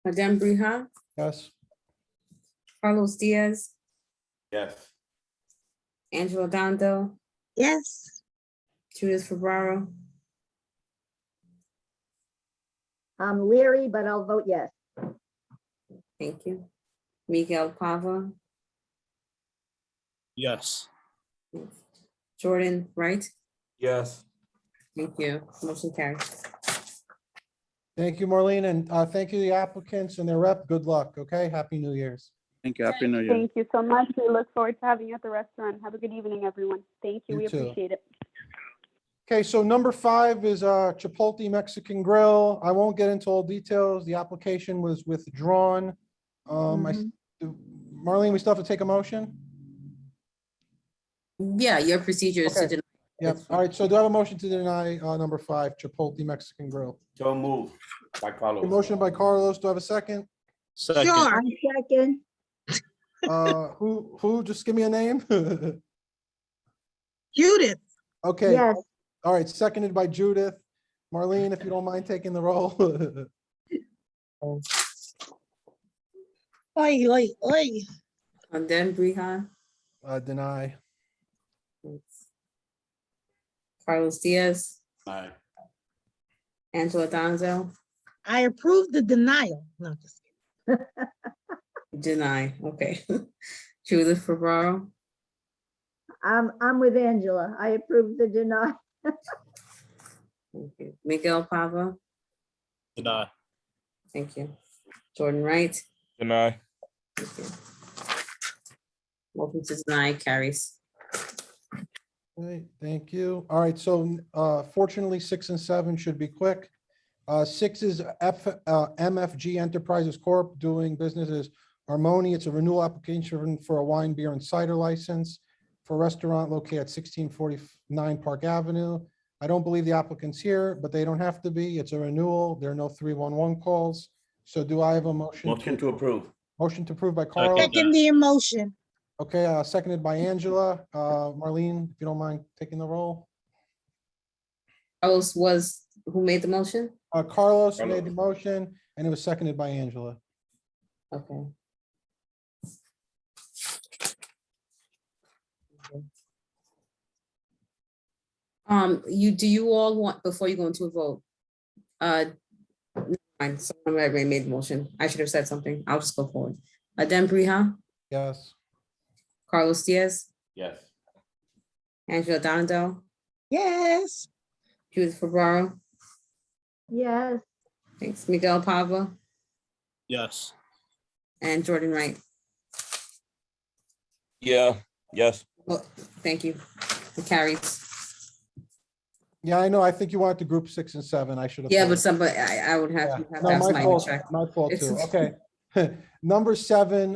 Madame Brija, Yes. Carlos Diaz, Yes. Angela Dondo, Yes. Judith Ferraro, I'm leery, but I'll vote yes. thank you. Miguel Pava, Yes. Jordan Wright, Yes. thank you. Motion carries. Thank you, Marlene, and thank you, the applicants and their rep. Good luck, okay? Happy New Year's. Thank you. Happy New Year. Thank you so much. We look forward to having you at the restaurant. Have a good evening, everyone. Thank you. You We too. appreciate it. Okay, so number 5 is Chipotle Mexican Grill. I won't get into all details. The application was withdrawn. Marlene, we still have to take a motion? Yeah, your procedure is to Okay. deny. Yep. All right, so do I have a motion to deny number 5, Chipotle Mexican Grill? So move by A Carlos. motion by Carlos. Do I have a second? Second. Sure. I'm second. Who? Just give me a name. Judith. Okay. Yes. All right, seconded by Judith. Marlene, if you don't mind taking the roll. Oi, oi, oi. Madame Brija, Deny. Carlos Diaz, Aye. Angela Donzo, I approve the denial. No, just kidding. deny, okay. Judith Ferraro, I'm with Angela. I approve the deny. thank you. Miguel Pava, Deny. thank you. Jordan Wright, Deny. thank you. Motion to deny carries. Okay, thank you. All right, so fortunately, 6 and 7 should be quick. 6 is MFG Enterprises Corp. doing business as Harmony. It's a renewal application for a wine, beer, and cider license for a restaurant located at 1649 Park Avenue. I don't believe the applicant's here, but they don't have to be. It's a renewal. There are no 311 calls. So do I have a motion? Motion to approve. Motion to approve by Carl. Second the emotion. Okay, seconded by Angela. Marlene, if you don't mind taking the roll. Carlos was, who made the motion? Carlos made the motion and it was seconded by Angela. Okay. Do you all want, before you go into a vote? Never mind, someone already made the motion. I should have said something. I'll just go forward. Madame Brija, Yes. Carlos Diaz, Yes. Angela Dondo, Yes. Judith Ferraro, Yes. thanks, Miguel Pava, Yes. and Jordan Wright. Yeah. Yes. Well, thank you. It carries. Yeah, I know. I think you wanted to group 6 and 7. I should have. Yeah, thought. but somebody, I would have Yeah. to have No, to have my somebody fault. check. My fault too. It's- Okay. Number 7,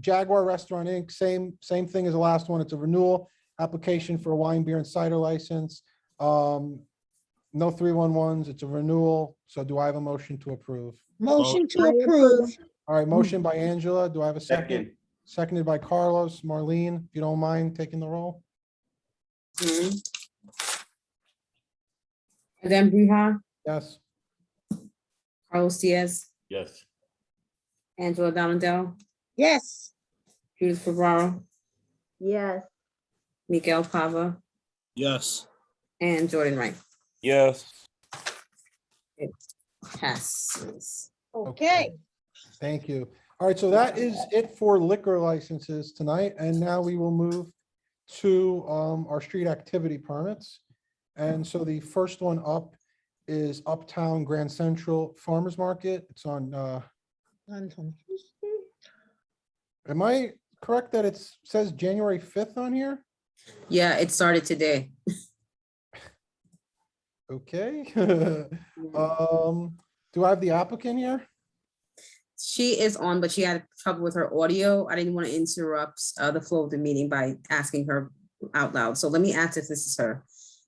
Jaguar Restaurant Inc. Same thing as the last one. It's a renewal application for a wine, beer, and cider license. No 311s. It's a renewal. So do I have a motion to approve? Motion to I approve. All right, motion by Angela. Do I have a second? Second. Seconded by Carlos. Marlene, if you don't mind taking the roll. Mhm. Madame Brija, Yes. Carlos Diaz, Yes. Angela Dondo, Yes. Judith Ferraro, Yes. Miguel Pava, Yes. and Jordan Wright. Yes. Passes. Okay. Thank you. All right, so that is it for liquor licenses tonight, and now we will move to our street activity permits. And so the first one up is Uptown Grand Central Farmers Market. It's on, am I correct that it says January 5th on here? Yeah, it started today. Okay. Do I have the applicant here? She is on, but she had trouble with her audio. I didn't want to interrupt the flow of the meeting by asking her out loud. So let me ask if this is her.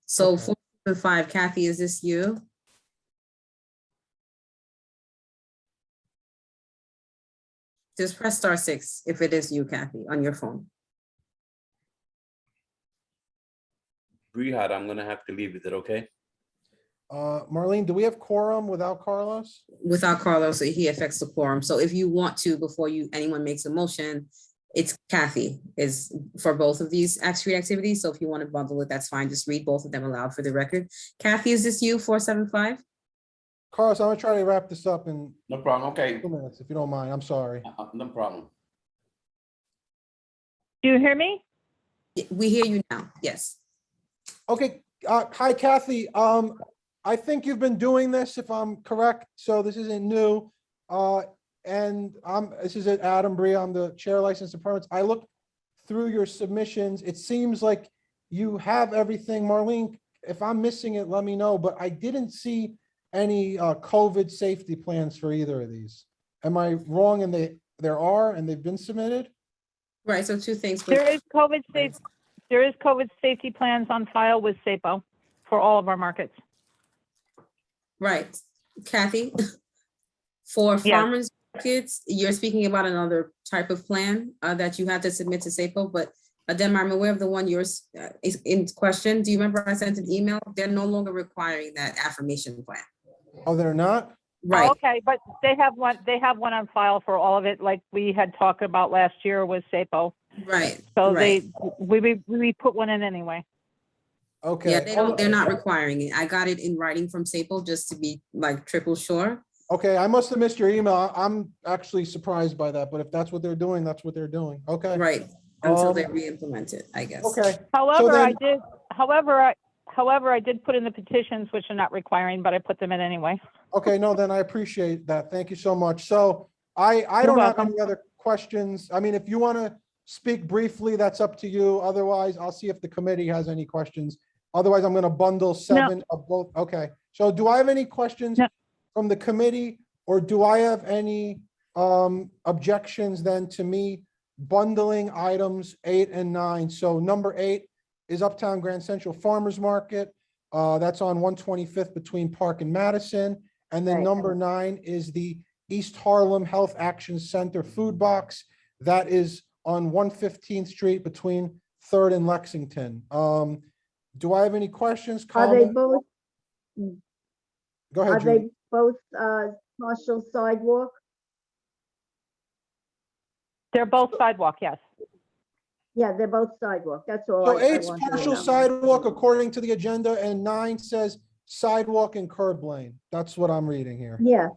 So Okay. 475, Kathy, is this you? Just press *6 if it is you, Kathy, on your phone. Brihad, I'm gonna have to leave. Is it okay? Marlene, do we have quorum without Carlos? Without Carlos, he affects the quorum. So if you want to, before anyone makes a motion, it's Kathy is for both of these street activities. So if you want to bundle it, that's fine. Just read both of them aloud for the record. Kathy, is this you, 475? Carlos, I'm gonna try to wrap this up in No problem. Okay, 2 minutes, if you don't mind. I'm sorry. no problem. Do you hear me? We hear you now. Yes. Okay, hi Kathy. I think you've been doing this, if I'm correct, so this isn't new. And this is Adam Bree, I'm the chair license and permits. I looked through your submissions. It seems like you have everything. Marlene, if I'm missing it, let me know, but I didn't see any COVID safety plans for either of these. Am I wrong? And there are, and they've been submitted? Right, so two things. There is COVID safety plans on file with SAPO for all of our markets. Right, Kathy, for Yes. farmers markets, you're speaking about another type of plan that you have to submit to SAPO, but Dem, I'm aware of the one yours is in question. Do you remember I sent an email? They're no longer requiring that affirmation plan. Oh, they're not? Right, Oh, okay, but they have one on file for all of it, like we had talked about last year with SAPO. right. So right. we put one in anyway. Okay. Yeah, they're not requiring it. I got it in writing from SAPO just to be like triple sure. Okay, I must have missed your email. I'm actually surprised by that, but if that's what they're doing, that's what they're doing. Okay. Right, until they re-implement it, I guess. Okay. However, then- I did put in the petitions, which are not requiring, but I put them in anyway. Okay, no, then I appreciate that. Thank you so much. So I don't have welcome. any other questions. I mean, if you want to speak briefly, that's up to you. Otherwise, I'll see if the committee has any questions. Otherwise, I'm going to bundle 7 of both. Okay. So do I have any questions from the committee, or do I have any objections then to me bundling items 8 and 9? So number 8 is Uptown Grand Central Farmers Market. That's on 125th between Park and Madison. And then Right. number 9 is the East Harlem Health Action Center Food Box. That is on 115th Street between 3rd and Lexington. Do I have any questions, Are they comments? both, Go are ahead, Judy. they both partial sidewalk? They're both sidewalk, yes. Yeah, they're both sidewalk. That's all. So I 8's wanted to partial know. sidewalk according to the agenda, and 9 says sidewalk and curb lane. That's what I'm reading here. Yeah.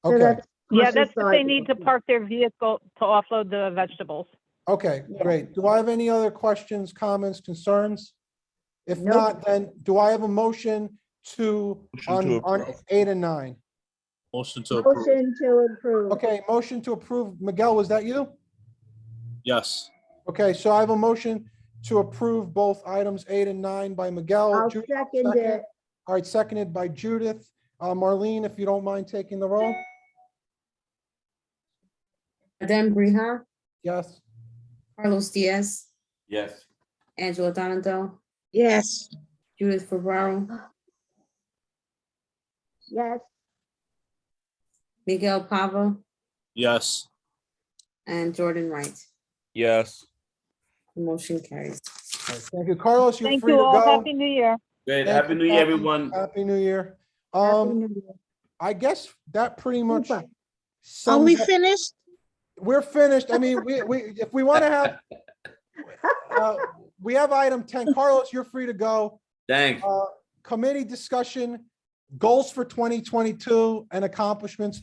So Okay, that's Yeah, partial that's if they need to sidewalk. park their vehicle to offload the vegetables. okay, Yeah. great. Do I have any other questions, comments, concerns? If Nope. not, then do I have a motion to, on 8 and 9? Motion to approve. Motion to approve. Okay, motion to approve. Miguel, was that you? Yes. Okay, so I have a motion to approve both items 8 and 9 by Miguel. I'll Judith, second it. All right, seconded by Judith. Marlene, if you don't mind taking the roll? Dem Brihar, Yes. Carlos Diaz, Yes. Angela Donado, Yes. Judith Ferraro, Yes. Miguel Pava, Yes. and Jordan Wright. Yes. The motion carries. All right, thank you. Carlos, you're Thank free you to all. go. Happy New Year. Great. Thank Happy you, New Year, Kathy. everyone. Happy New Year. Happy New Year. I guess that pretty much Super. Are sums we up. finished? We're finished. I mean, we if we want to have, we have item 10. Carlos, you're free to go. Thanks. Committee discussion, goals for 2022 and accomplishments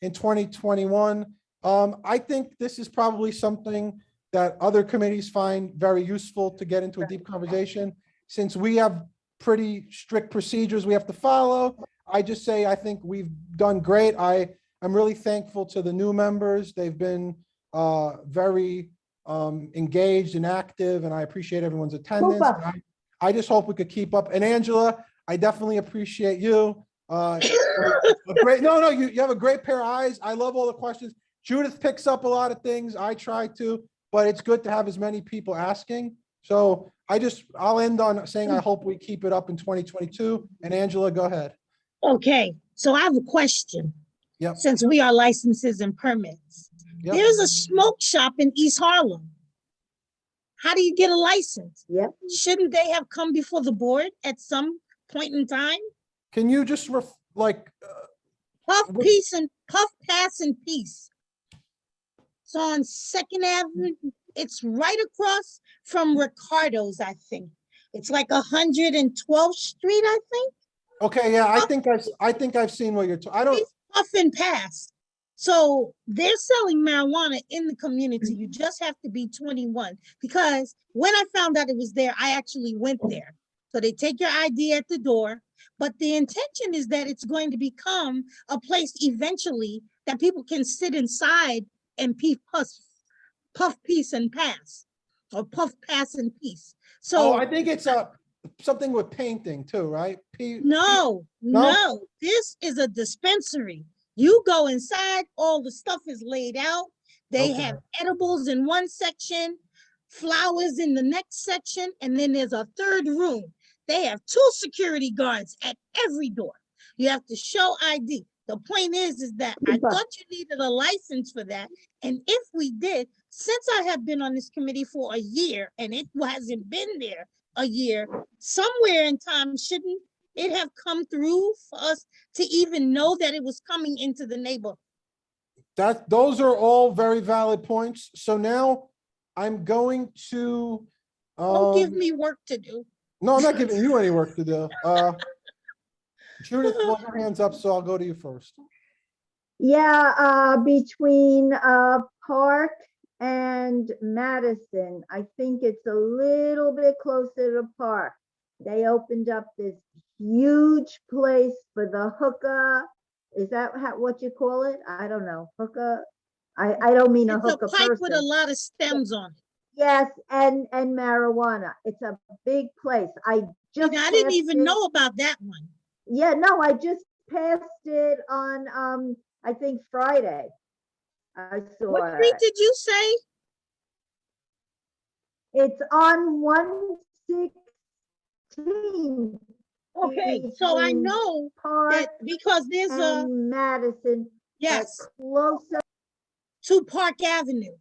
in 2021. I think this is probably something that other committees find very useful to get into a deep conversation. Since we have pretty strict procedures we have to follow, I just say I think we've done great. I'm really thankful to the new members. They've been very engaged and active, and I appreciate everyone's attendance. Super. And I just hope we could keep up. And Angela, I definitely appreciate you. A great, no, you have a great pair of eyes. I love all the questions. Judith picks up a lot of things. I try to, but it's good to have as many people asking. So I'll end on saying I hope we keep it up in 2022. And Angela, go ahead. Okay, so I have a question. Yep. Since we are licenses and permits, Yep. there's a smoke shop in East Harlem. How do you get a license? Yep. Shouldn't they have come before the board at some point in time? Can you just Puff, what- Peace, and Puff, Pass, and Peace. It's on Second Avenue. It's right across from Ricardo's, I think. It's like 112th Street, I think. okay, yeah, I think I've seen what you're talking. I don't. Puff and Pass. So they're selling marijuana in the community. You just have to be 21, because when I found out it was there, I actually went there. So they take your ID at the door, but the intention is that it's going to become a place eventually that people can sit inside and puff, peace, and pass, or puff, pass, and peace. So I think it's something with painting too, right? no, this is a dispensary. You go inside, all the stuff is laid out. They Okay. have edibles in one section, flowers in the next section, and then there's a third room. They have 2 security guards at every door. You have to show ID. The point is that I thought you needed a license for that. And if we did, since I have been on this committee for a year and it hasn't been there a year, somewhere in time, shouldn't it have come through for us to even know that it was coming into the neighborhood? Those are all very valid points. So now I'm going to. Don't give me work to do. No, I'm not giving you any work to do. Judith, hold her hands up, so I'll go to you first. Yeah, between Park and Madison, I think it's a little bit closer to Park. They opened up this huge place for the hookah. Is that what you call it? I don't know. Hookah. I don't mean a It's a hookah pipe person. with a lot of stems on it. Yes, and marijuana. It's a big place. I didn't passed even it. know about that one. Yeah, no, I just passed it on I think Friday. I saw What street it. did you say? It's on 116. Okay, so I between know Park that because there's a and Madison. yes Closer to Park Avenue.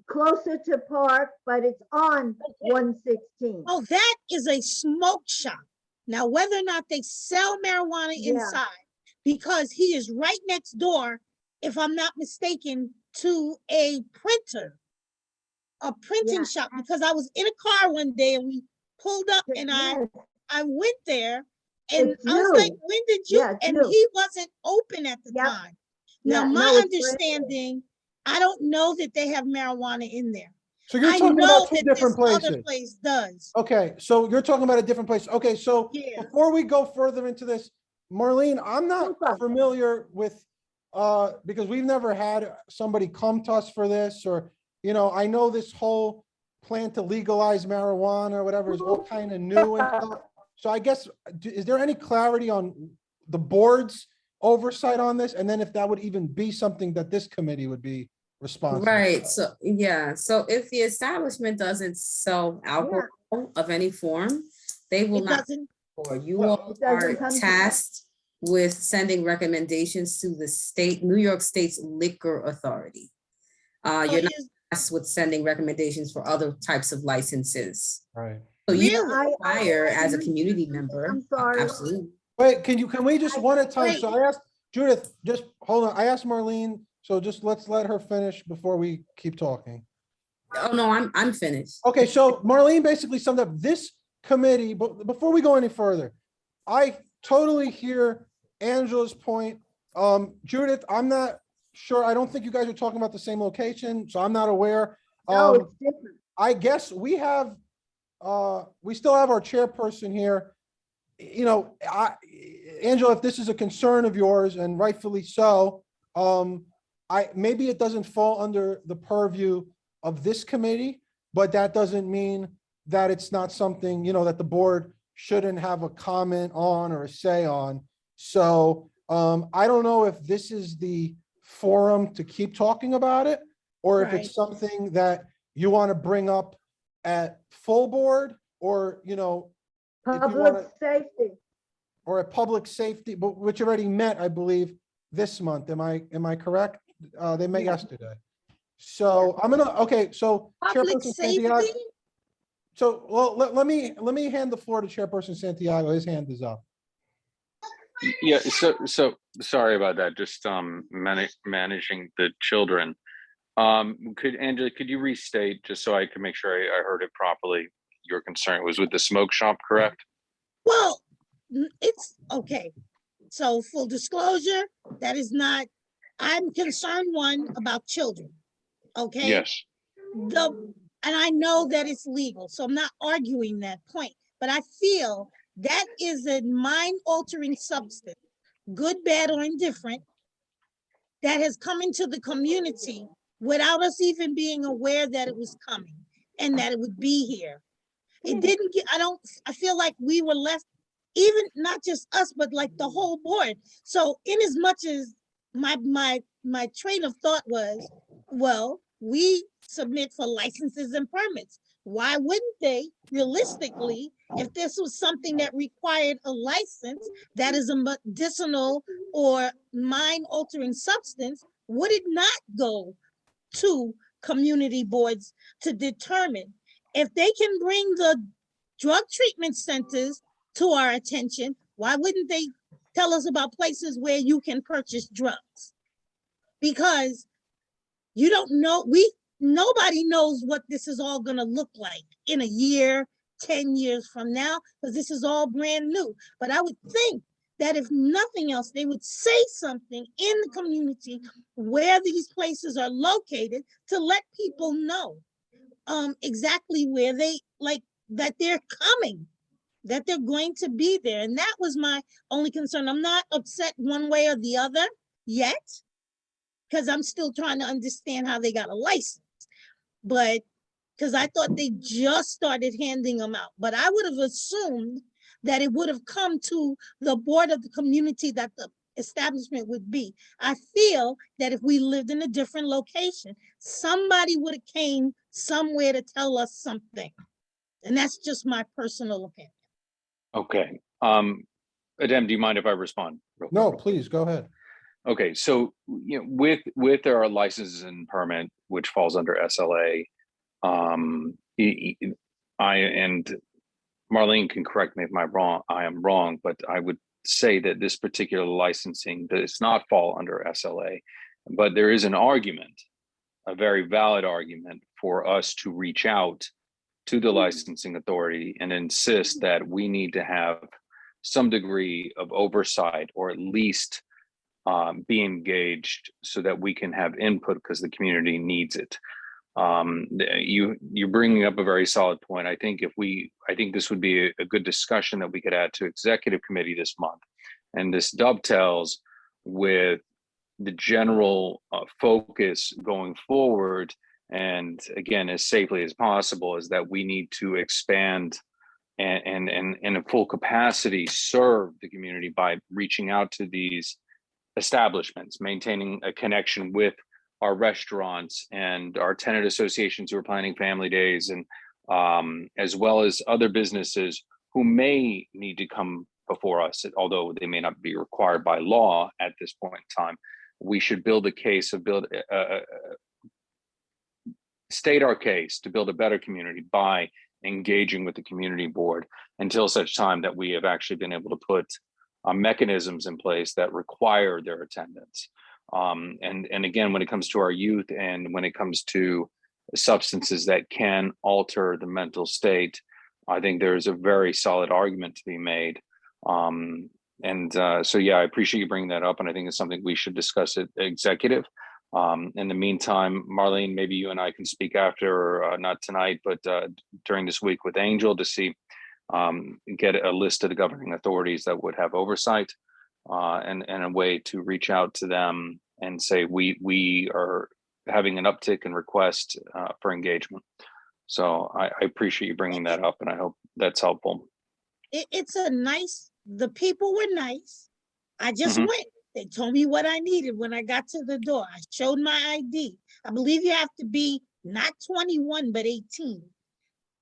Closer to Park, but it's on 116. Oh, that is a smoke shop. Now, whether or not they sell marijuana inside, because he is right next door, if I'm not mistaken, to a printing shop, because I was in a car one day and we pulled up and I went there and I was like, when did you? And he wasn't open at the time. Now, my understanding, I don't know that they have marijuana in there. So you're talking about 2 different places. Other place does. Okay, so you're talking about a different place. Okay, so before we go further into this, Marlene, I'm not familiar with, because we've never had somebody come to us for this, or, I know this whole plan to legalize marijuana or whatever is all kind of new and stuff. So I guess, is there any clarity on the board's oversight on this? And then if that would even be something that this committee would be responsible. Right. So, yeah. So if the establishment doesn't sell alcohol of any form, they will not. Or you all are tasked with sending recommendations to the New York State's Liquor Authority. You're not tasked with sending recommendations for other types of licenses. Right. So you require as a community member. I'm sorry. Absolutely. Wait, can we just one at a time? So I asked Judith, just hold on. I asked Marlene, so just let's let her finish before we keep talking. Oh, no, I'm finished. Okay, so Marlene basically summed up this committee, but before we go any further, I totally hear Angela's point. Judith, I'm not sure. I don't think you guys are talking about the same location, so I'm not aware. No, it's different. I guess we still have our chairperson here. Angela, if this is a concern of yours, and rightfully so, maybe it doesn't fall under the purview of this committee, but that doesn't mean that it's not something, that the board shouldn't have a comment on or a say on. So I don't know if this is the forum to keep talking about it, or if Right. it's something that you want to bring up at full board, or, if you Public want to, safety. or a public safety, but which already met, I believe, this month. Am I correct? They met Yeah. yesterday. So so Public Chairperson Santiago. safety, So, well, let me hand the floor to Chairperson Santiago. His hand is up. Yeah, so sorry about that. Just managing the children. Angela, could you restate, just so I can make sure I heard it properly? Your concern was with the smoke shop, correct? well, it's okay. So full disclosure, that is not, I'm concerned, one, about children, okay? Yes. And I know that it's legal, so I'm not arguing that point, but I feel that is a mind-altering substance, good, bad, or indifferent, that has come into the community without us even being aware that it was coming and that it would be here. It didn't get, I feel like we were left, even not just us, but like the whole board. So in as much as my train of thought was, well, we submit for licenses and permits. Why wouldn't they realistically, if this was something that required a license that is a medicinal or mind-altering substance, would it not go to community boards to determine? If they can bring the drug treatment centers to our attention, why wouldn't they tell us about places where you can purchase drugs? Because you don't know, nobody knows what this is all gonna look like in a year, 10 years from now, because this is all brand new. But I would think that if nothing else, they would say something in the community where these places are located to let people know exactly where they, like, that they're coming, that they're going to be there. And that was my only concern. I'm not upset one way or the other yet, because I'm still trying to understand how they got a license. But because I thought they just started handing them out. But I would have assumed that it would have come to the board of the community that the establishment would be. I feel that if we lived in a different location, somebody would have came somewhere to tell us something. And that's just my personal opinion. Okay. Adem, do you mind if I respond? No, please, go ahead. Okay, so with our licenses and permit, which falls under SLA, I and Marlene can correct me if I am wrong, but I would say that this particular licensing does not fall under SLA, but there is an argument, a very valid argument, for us to reach out to the licensing authority and insist that we need to have some degree of oversight, or at least be engaged so that we can have input, because the community needs it. You're bringing up a very solid point. I think this would be a good discussion that we could add to executive committee this month. And this dovetails with the general focus going forward. And again, as safely as possible, is that we need to expand and in a full capacity serve the community by reaching out to these establishments, maintaining a connection with our restaurants and our tenant associations who are planning family days, and as well as other businesses who may need to come before us, although they may not be required by law at this point in time. We should build a case of state our case to build a better community by engaging with the community board until such time that we have actually been able to put mechanisms in place that require their attendance. And again, when it comes to our youth and when it comes to substances that can alter the mental state, I think there's a very solid argument to be made. So yeah, I appreciate you bringing that up, and I think it's something we should discuss at executive. In the meantime, Marlene, maybe you and I can speak after, not tonight, but during this week with Angel to see, get a list of the governing authorities that would have oversight, and a way to reach out to them and say, we are having an uptick in request for engagement. So I appreciate you bringing that up, and I hope that's helpful. It's a nice, the people were nice. I just Mhm. went. They told me what I needed when I got to the door. I showed my ID. I believe you have to be not 21, but 18.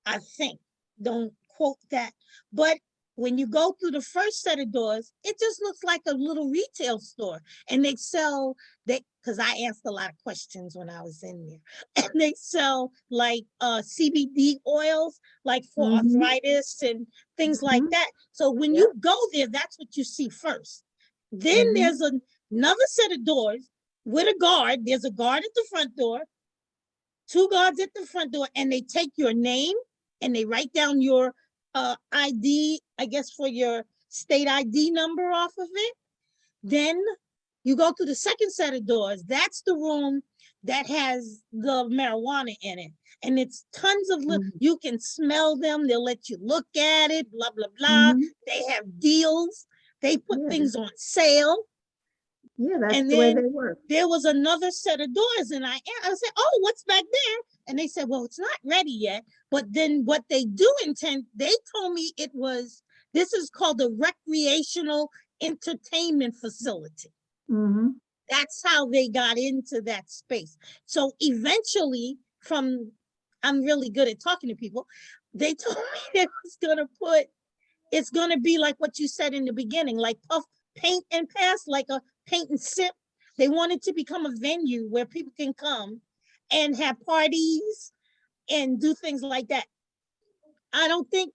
I think. Don't quote that. But when you go through the first set of doors, it just looks like a little retail store. And they sell, because I asked a lot of questions when I was in there. And they sell like CBD oils, like for arthritis and things like that. So when you go there, that's what you see first. Then there's another set of doors with a guard. There's a guard at the front door, 2 guards at the front door, and they take your name and they write down your ID, I guess for your state ID number off of it. Then you go to the second set of doors. That's the room that has the marijuana in it. And it's tons of, you can smell them. They'll let you look at it, blah, blah, blah. They have deals. They put things on sale. Yeah, that's And the way then they work. there was another set of doors, and I said, "Oh, what's back there?" And they said, "Well, it's not ready yet." But then what they do intend, they told me this is called a recreational entertainment facility. That's how they got into that space. So eventually, I'm really good at talking to people. They told me they was it's gonna be like what you said in the beginning, like puff, paint and pass, like a paint and sip. They wanted to become a venue where people can come and have parties and do things like that. I don't think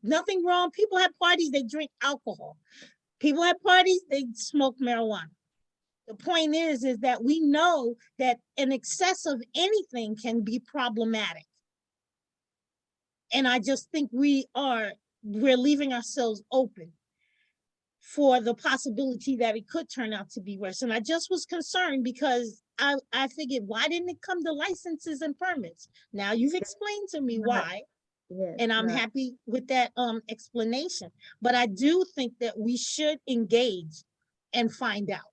nothing wrong. People have parties, they drink alcohol. People have parties, they smoke marijuana. The point is that we know that an excess of anything can be problematic. And I just think we're leaving ourselves open for the possibility that it could turn out to be worse. And I just was concerned because I figured, why didn't it come to licenses and permits? Now you've explained to me why, and I'm happy with that explanation. But I do think that we should engage and find out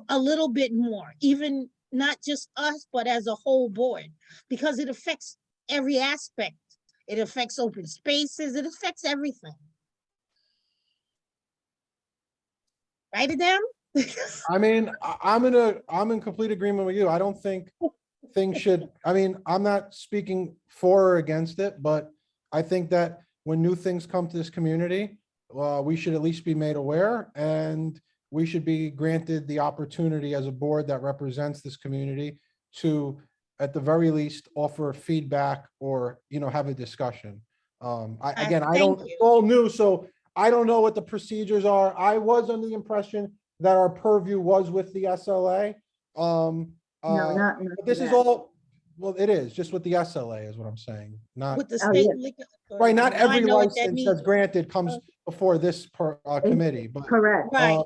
a little bit more, even not just us, but as a whole board, because it affects every aspect. It affects open spaces, it affects everything. Right, Adam? I mean, I'm in complete agreement with you. I don't think things should, I mean, I'm not speaking for or against it, but I think that when new things come to this community, we should at least be made aware, and we should be granted the opportunity as a board that represents this community to, at the very least, offer feedback or, have a discussion. It's all new, so I don't know what the procedures are. I was under the impression that our purview was with the SLA. Not But this is all, well, it is just with the SLA is what I'm saying, not With the state liquor. right. Not Now I every know what that license that's means. granted comes before this committee, but Correct. Right.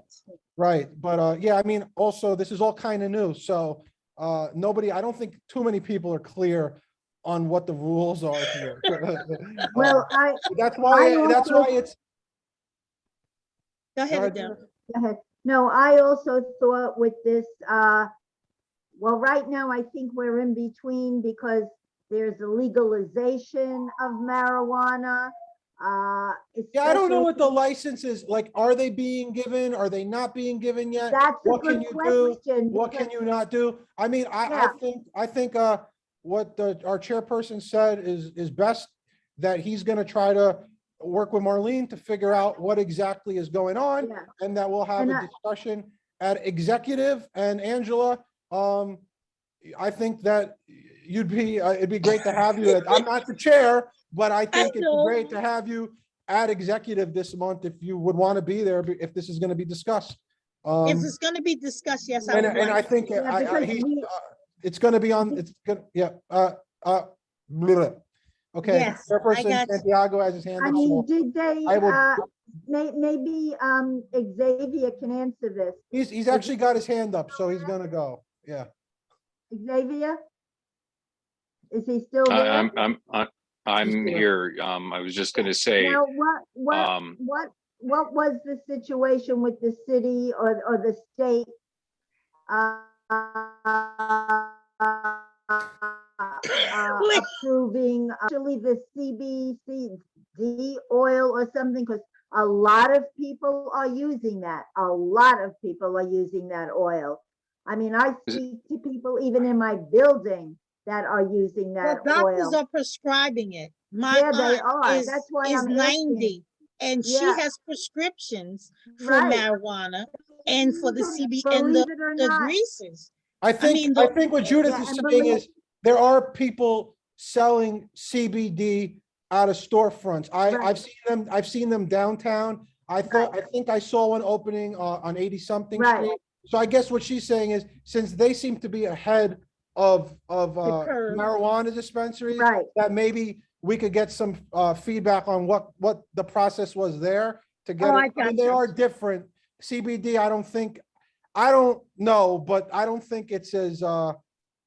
right. But yeah, I mean, also this is all kind of new, so I don't think too many people are clear on what the rules are here. Well, that's why it's. Go ahead, Adele. Go ahead. No, I also thought with this, well, right now I think we're in between because there's a legalization of marijuana. Yeah, I don't know what the license is. Like, are they being given? Are they not being given yet? That's a What can good you do? question. What can you not do? I mean, I think what our chairperson said is best, that he's going to try to work with Marlene to figure out what exactly is going on, and that we'll have a discussion at executive. And Angela, I think that it'd be great to have you. I'm not the chair, but I think it'd be great to have you at executive this month if you would want to be there, if this is going to be discussed. If it's going to be discussed, yes, I And would. I think it's going to be on. It's good. Yeah. Bleh. Okay. Yes, Chairperson Santiago has his hand I up. mean, So did they, I will. maybe Xavier can answer this. He's actually got his hand up, so he's gonna go. Yeah. Xavier? Is he still there? I'm here. I was just going to say. Now, what was the situation with the city or the state approving actually the CBD oil or something, because a lot of people are using that. A lot of people are using that oil. I mean, I speak to people even in my building that are using Well, that doctors oil. are prescribing it. My Yeah, they aunt are. is That's why is I'm asking. 90 and she Yeah, has prescriptions for right. marijuana and for the CB and Believe it or the not. greases. I think what Judith Yeah, is and saying believe, is there are people selling CBD out of storefronts. right, I've seen them downtown. I think I saw one opening on 80 something right. street. So I guess what she's saying is since they seem to be ahead of The curve. marijuana dispensaries, Right. that maybe we could get some feedback on what the process was there to get Oh, it. I mean, they are different. CBD, I don't know, but I don't think it's as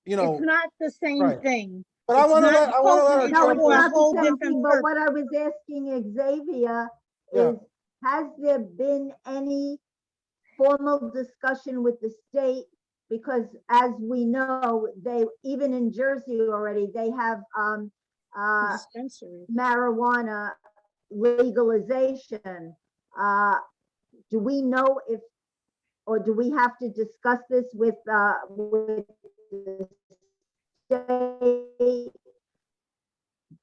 you know, It's not the same right. thing. But I It's want to not let her potent No, jump it's for in. a not the whole same different thing, but purpose. what I was asking Xavier Yeah. is, has there been any formal discussion with the state? Because as we know, they, even in Jersey already, they have Dispensaries. marijuana legalization. Do we know if, or do we have to discuss this with the state?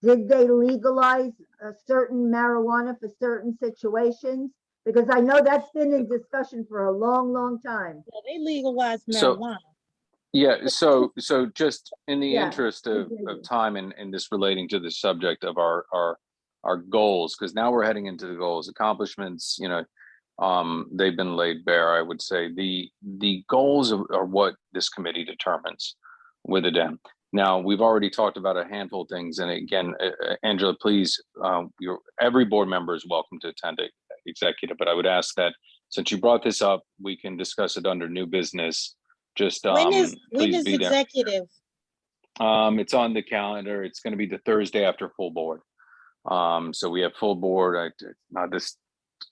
Did they legalize a certain marijuana for certain situations? Because I know that's been in discussion for a long, long time. Yeah, they legalized So, marijuana. yeah, so just in the Yeah, interest of Xavier. time and this relating to the subject of our goals, because now we're heading into the goals, accomplishments, they've been laid bare. I would say the goals are what this committee determines with them. Now, we've already talked about a handful of things, and again, Angela, please, every board member is welcome to attend a executive, but I would ask that since you brought this up, we can discuss it under new business. Just When is please be there. executive? It's on the calendar. It's going to be the Thursday after full board. So we have full board, not this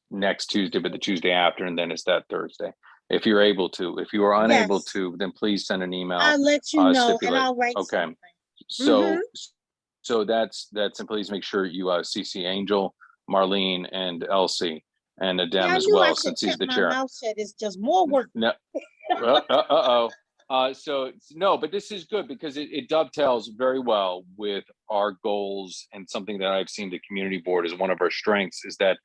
next Tuesday, but the Tuesday after, and then it's that Thursday. If you're able to, if you are unable Yes. to, then please send an email. I'll let you know and stipulate. I'll write Okay. something. So, so that's, and please make sure you CC Angel, Marlene, and Elsie, and Adem Yeah, I as knew I well, should since he's keep the my chair. mouth shut. It's just more work. No, so no, but this is good because it dovetails very well with our goals, and something that I've seen the community board as one of our strengths is that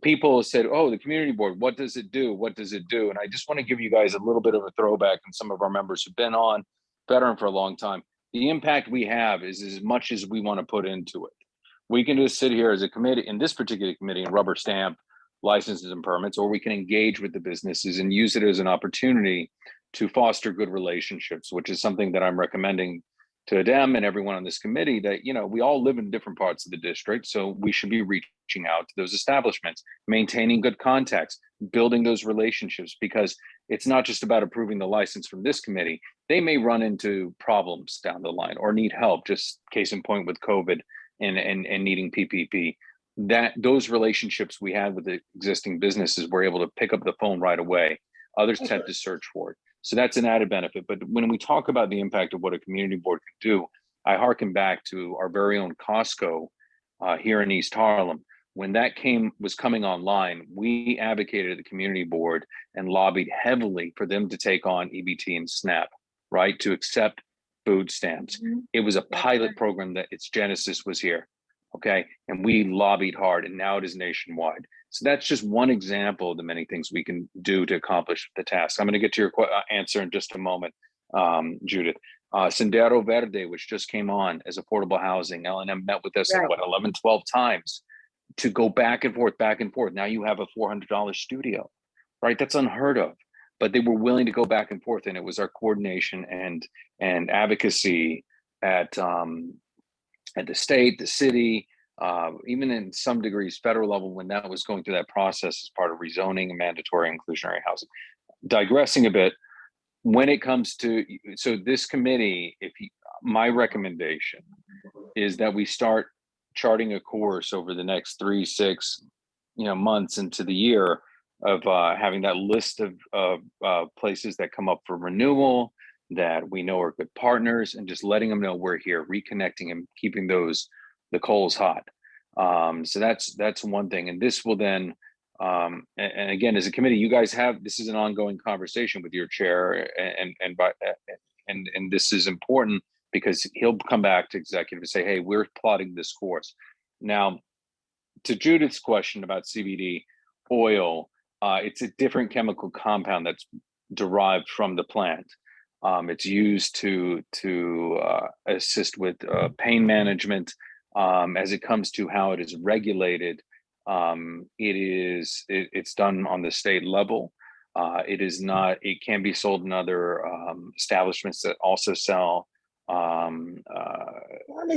people said, oh, the community board, what does it do? What does it do? And I just want to give you guys a little bit of a throwback, and some of our members who've been on veteran for a long time. The impact we have is as much as we want to put into it. We can just sit here as a committee, in this particular committee, and rubber stamp licenses and permits, or we can engage with the businesses and use it as an opportunity to foster good relationships, which is something that I'm recommending to Adem and everyone on this committee, that, we all live in different parts of the district. So we should be reaching out to those establishments, maintaining good contacts, building those relationships, because it's not just about approving the license from this committee. They may run into problems down the line or need help, just case in point with COVID and needing PPP. That those relationships we had with the existing businesses, were able to pick up the phone right away. Others tend to search for it. So that's an added benefit. But when we talk about the impact of what a community board can do, I hearken back to our very own Costco here in East Harlem. When that was coming online, we advocated at the community board and lobbied heavily for them to take on EBT and SNAP, right, to accept food stamps. It was a pilot program that its genesis was here. Okay. And we lobbied hard, and now it is nationwide. So that's just one example of the many things we can do to accomplish the task. I'm going to get to your answer in just a moment, Judith. Sendero Verde, which just came on as affordable housing, L&M met with us, Right. 11, 12 times to go back and forth, back and forth. Now you have a $400 studio, right? That's unheard of. But they were willing to go back and forth, and it was our coordination and advocacy at the state, the city, even in some degrees federal level, when that was going through that process as part of rezoning and mandatory inclusionary housing. Digressing a bit, when it comes to, so this committee, my recommendation is that we start charting a course over the next 3-6 months into the year of having that list of places that come up for renewal, that we know are good partners, and just letting them know we're here, reconnecting and keeping the coals hot. So that's one thing. And this will then, and again, as a committee, you guys have, this is an ongoing conversation with your chair, and this is important because he'll come back to executive and say, hey, we're plotting this course. Now, to Judith's question about CBD oil, it's a different chemical compound that's derived from the plant. It's used to assist with pain management. As it comes to how it is regulated, it's done on the state level. It is not. It can be sold in other establishments that also sell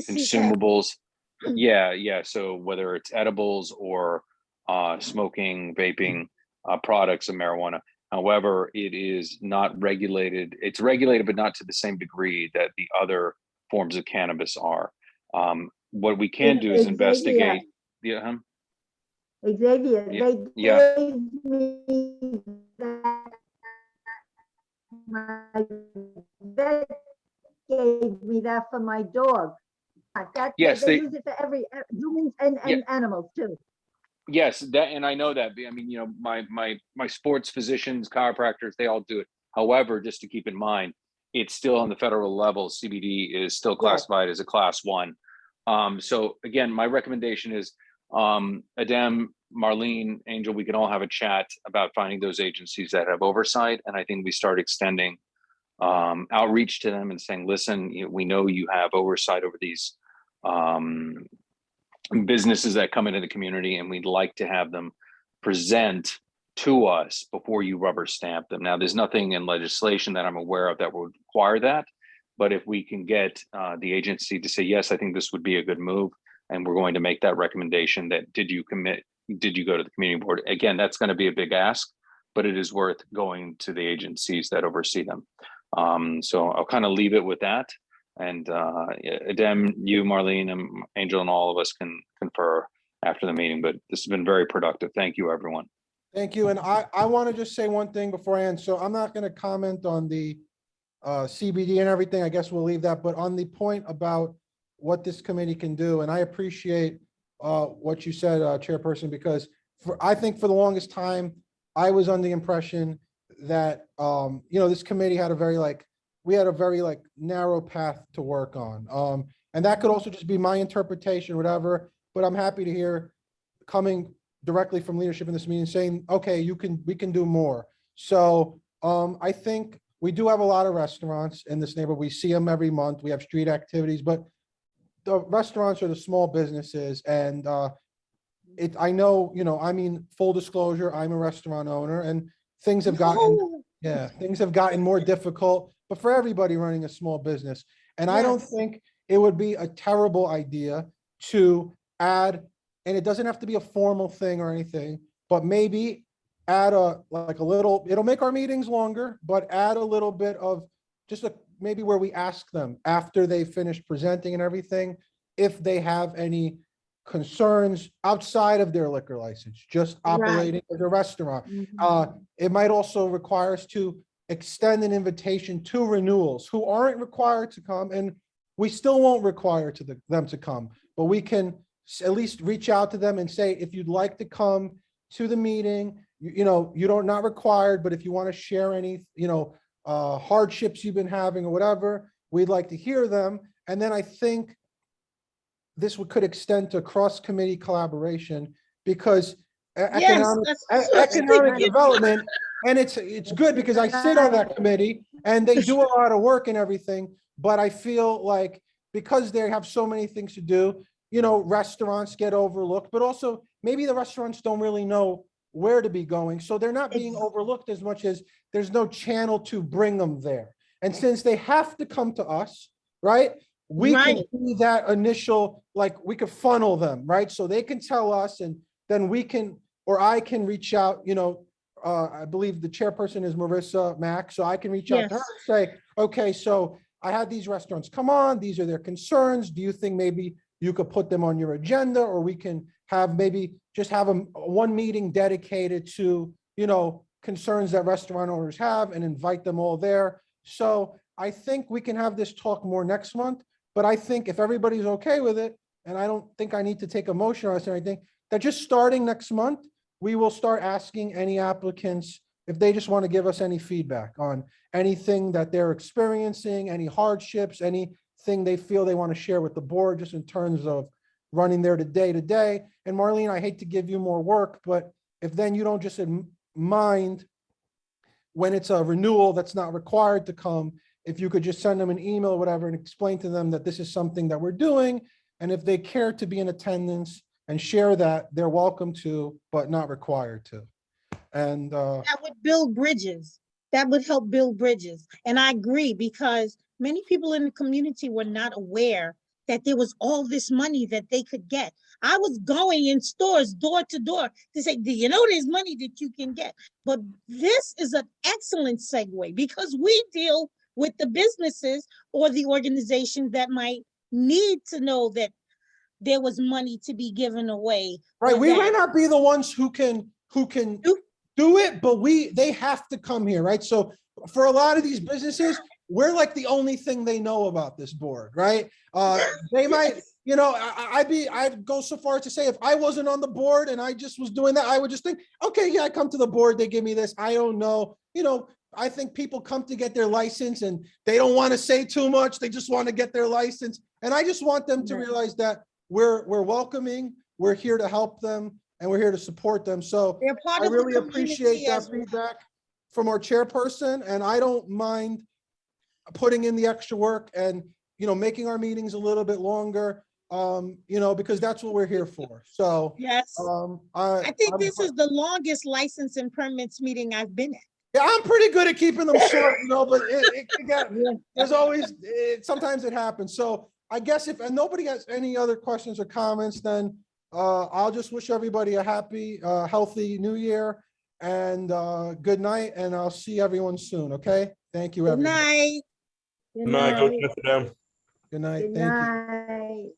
consumables. Yeah. So whether it's edibles or smoking, vaping products of marijuana. However, it is not regulated. It's regulated, but not to the same degree that the other forms of cannabis are. What we can do is investigate. Xavier, Yeah. they gave me that. My vet gave me that for my dog. Yes, they use it for every humans and Yeah. animals too. Yes, that, and I know that. I mean, you know, my sports physicians, chiropractors, they all do it. However, just to keep in mind, it's still on the federal level. CBD is still classified as a class 1. So again, my recommendation is, Adam, Marlene, Angel, we can all have a chat about finding those agencies that have oversight. And I think we start extending outreach to them and saying, listen, we know you have oversight over these businesses that come into the community, and we'd like to have them present to us before you rubber stamp them. Now, there's nothing in legislation that I'm aware of that would require that, but if we can get the agency to say, yes, I think this would be a good move, and we're going to make that recommendation that did you go to the community board? Again, that's going to be a big ask, but it is worth going to the agencies that oversee them. So I'll kind of leave it with that. And Adem, you, Marlene, and Angel, and all of us can confer after the meeting, but this has been very productive. Thank you, everyone. Thank you. And I want to just say one thing before I end. So I'm not going to comment on the CBD and everything. I guess we'll leave that. But on the point about what this committee can do, and I appreciate what you said, Chairperson, because I think for the longest time, I was under the impression that, this committee had a very narrow path to work on. And that could also just be my interpretation, whatever, but I'm happy to hear coming directly from leadership in this meeting saying, okay, we can do more. So I think we do have a lot of restaurants in this neighborhood. We see them every month. We have street activities, but the restaurants are the small businesses. And I know, full disclosure, I'm a restaurant owner, and things have gotten more difficult, but for everybody running a small business. And I don't think it would be a terrible idea to add, and it doesn't have to be a formal thing or anything, but maybe add it'll make our meetings longer, but add a little bit of maybe where we ask them after they finish presenting and everything, if they have any concerns outside of their liquor license, just operating as a restaurant. It might also require us to extend an invitation to renewals who aren't required to come, and we still won't require them to come, but we can at least reach out to them and say, if you'd like to come to the meeting, not required, but if you want to share any, hardships you've been having or whatever, we'd like to hear them. And then I think this could extend to cross-committee collaboration, because economic development, and it's good because I sit on that committee and they do a lot of work and everything, but I feel like because they have so many things to do, restaurants get overlooked, but also maybe the restaurants don't really know where to be going. So they're not being overlooked as much as there's no channel to bring them there. And since they have to come to us, right? We can do that initial, we could funnel them, right? So they can tell us, and then I can reach out, I believe the chairperson is Marissa Mack. So I can reach out to her and say, okay, so I had these restaurants come on, these are their concerns. Do you think maybe you could put them on your agenda, or we can have one meeting dedicated to, concerns that restaurant owners have and invite them all there. So I think we can have this talk more next month, but I think if everybody's okay with it, and I don't think I need to take a motion or anything, that just starting next month, we will start asking any applicants if they just want to give us any feedback on anything that they're experiencing, any hardships, anything they feel they want to share with the board, just in terms of running their day to day. And Marlene, I hate to give you more work, but if then you don't just mind when it's a renewal that's not required to come, if you could just send them an email or whatever and explain to them that this is something that we're doing. And if they care to be in attendance and share that, they're welcome to, but not required to. And That would build bridges. That would help build bridges. And I agree, because many people in the community were not aware that there was all this money that they could get. I was going in stores door to door to say, do you know there's money that you can get? But this is an excellent segue, because we deal with the businesses or the organizations that might need to know that there was money to be given away. right, or we may that- not be the ones who can do it, but they have to come here, right? So for a lot of these businesses, we're like the only thing they know about this board, right? They might, you know, I'd go so far as to say, if I wasn't on the board and I just was doing that, I would just think, okay, yeah, I come to the board, they give me this, I don't know. You know, I think people come to get their license and they don't want to say too much, they just want to get their license. And I just want them to realize that we're welcoming, we're here to help them, and we're here to support them. So They're part I of the really appreciate community that as well. feedback from our chairperson, and I don't mind putting in the extra work and, you know, making our meetings a little bit longer, you know, because that's what we're here for. So Yes. I think this is the longest license and permits meeting I've been at. yeah, I'm pretty good at keeping them short, you know, but it can get, there's always, sometimes it happens. So I guess if nobody has any other questions or comments, then I'll just wish everybody a happy, healthy new year, and good night, and I'll see everyone soon, okay? Thank you, Good everybody. night. Good night, Coach Amsterdam. Good night, Good thank you. night.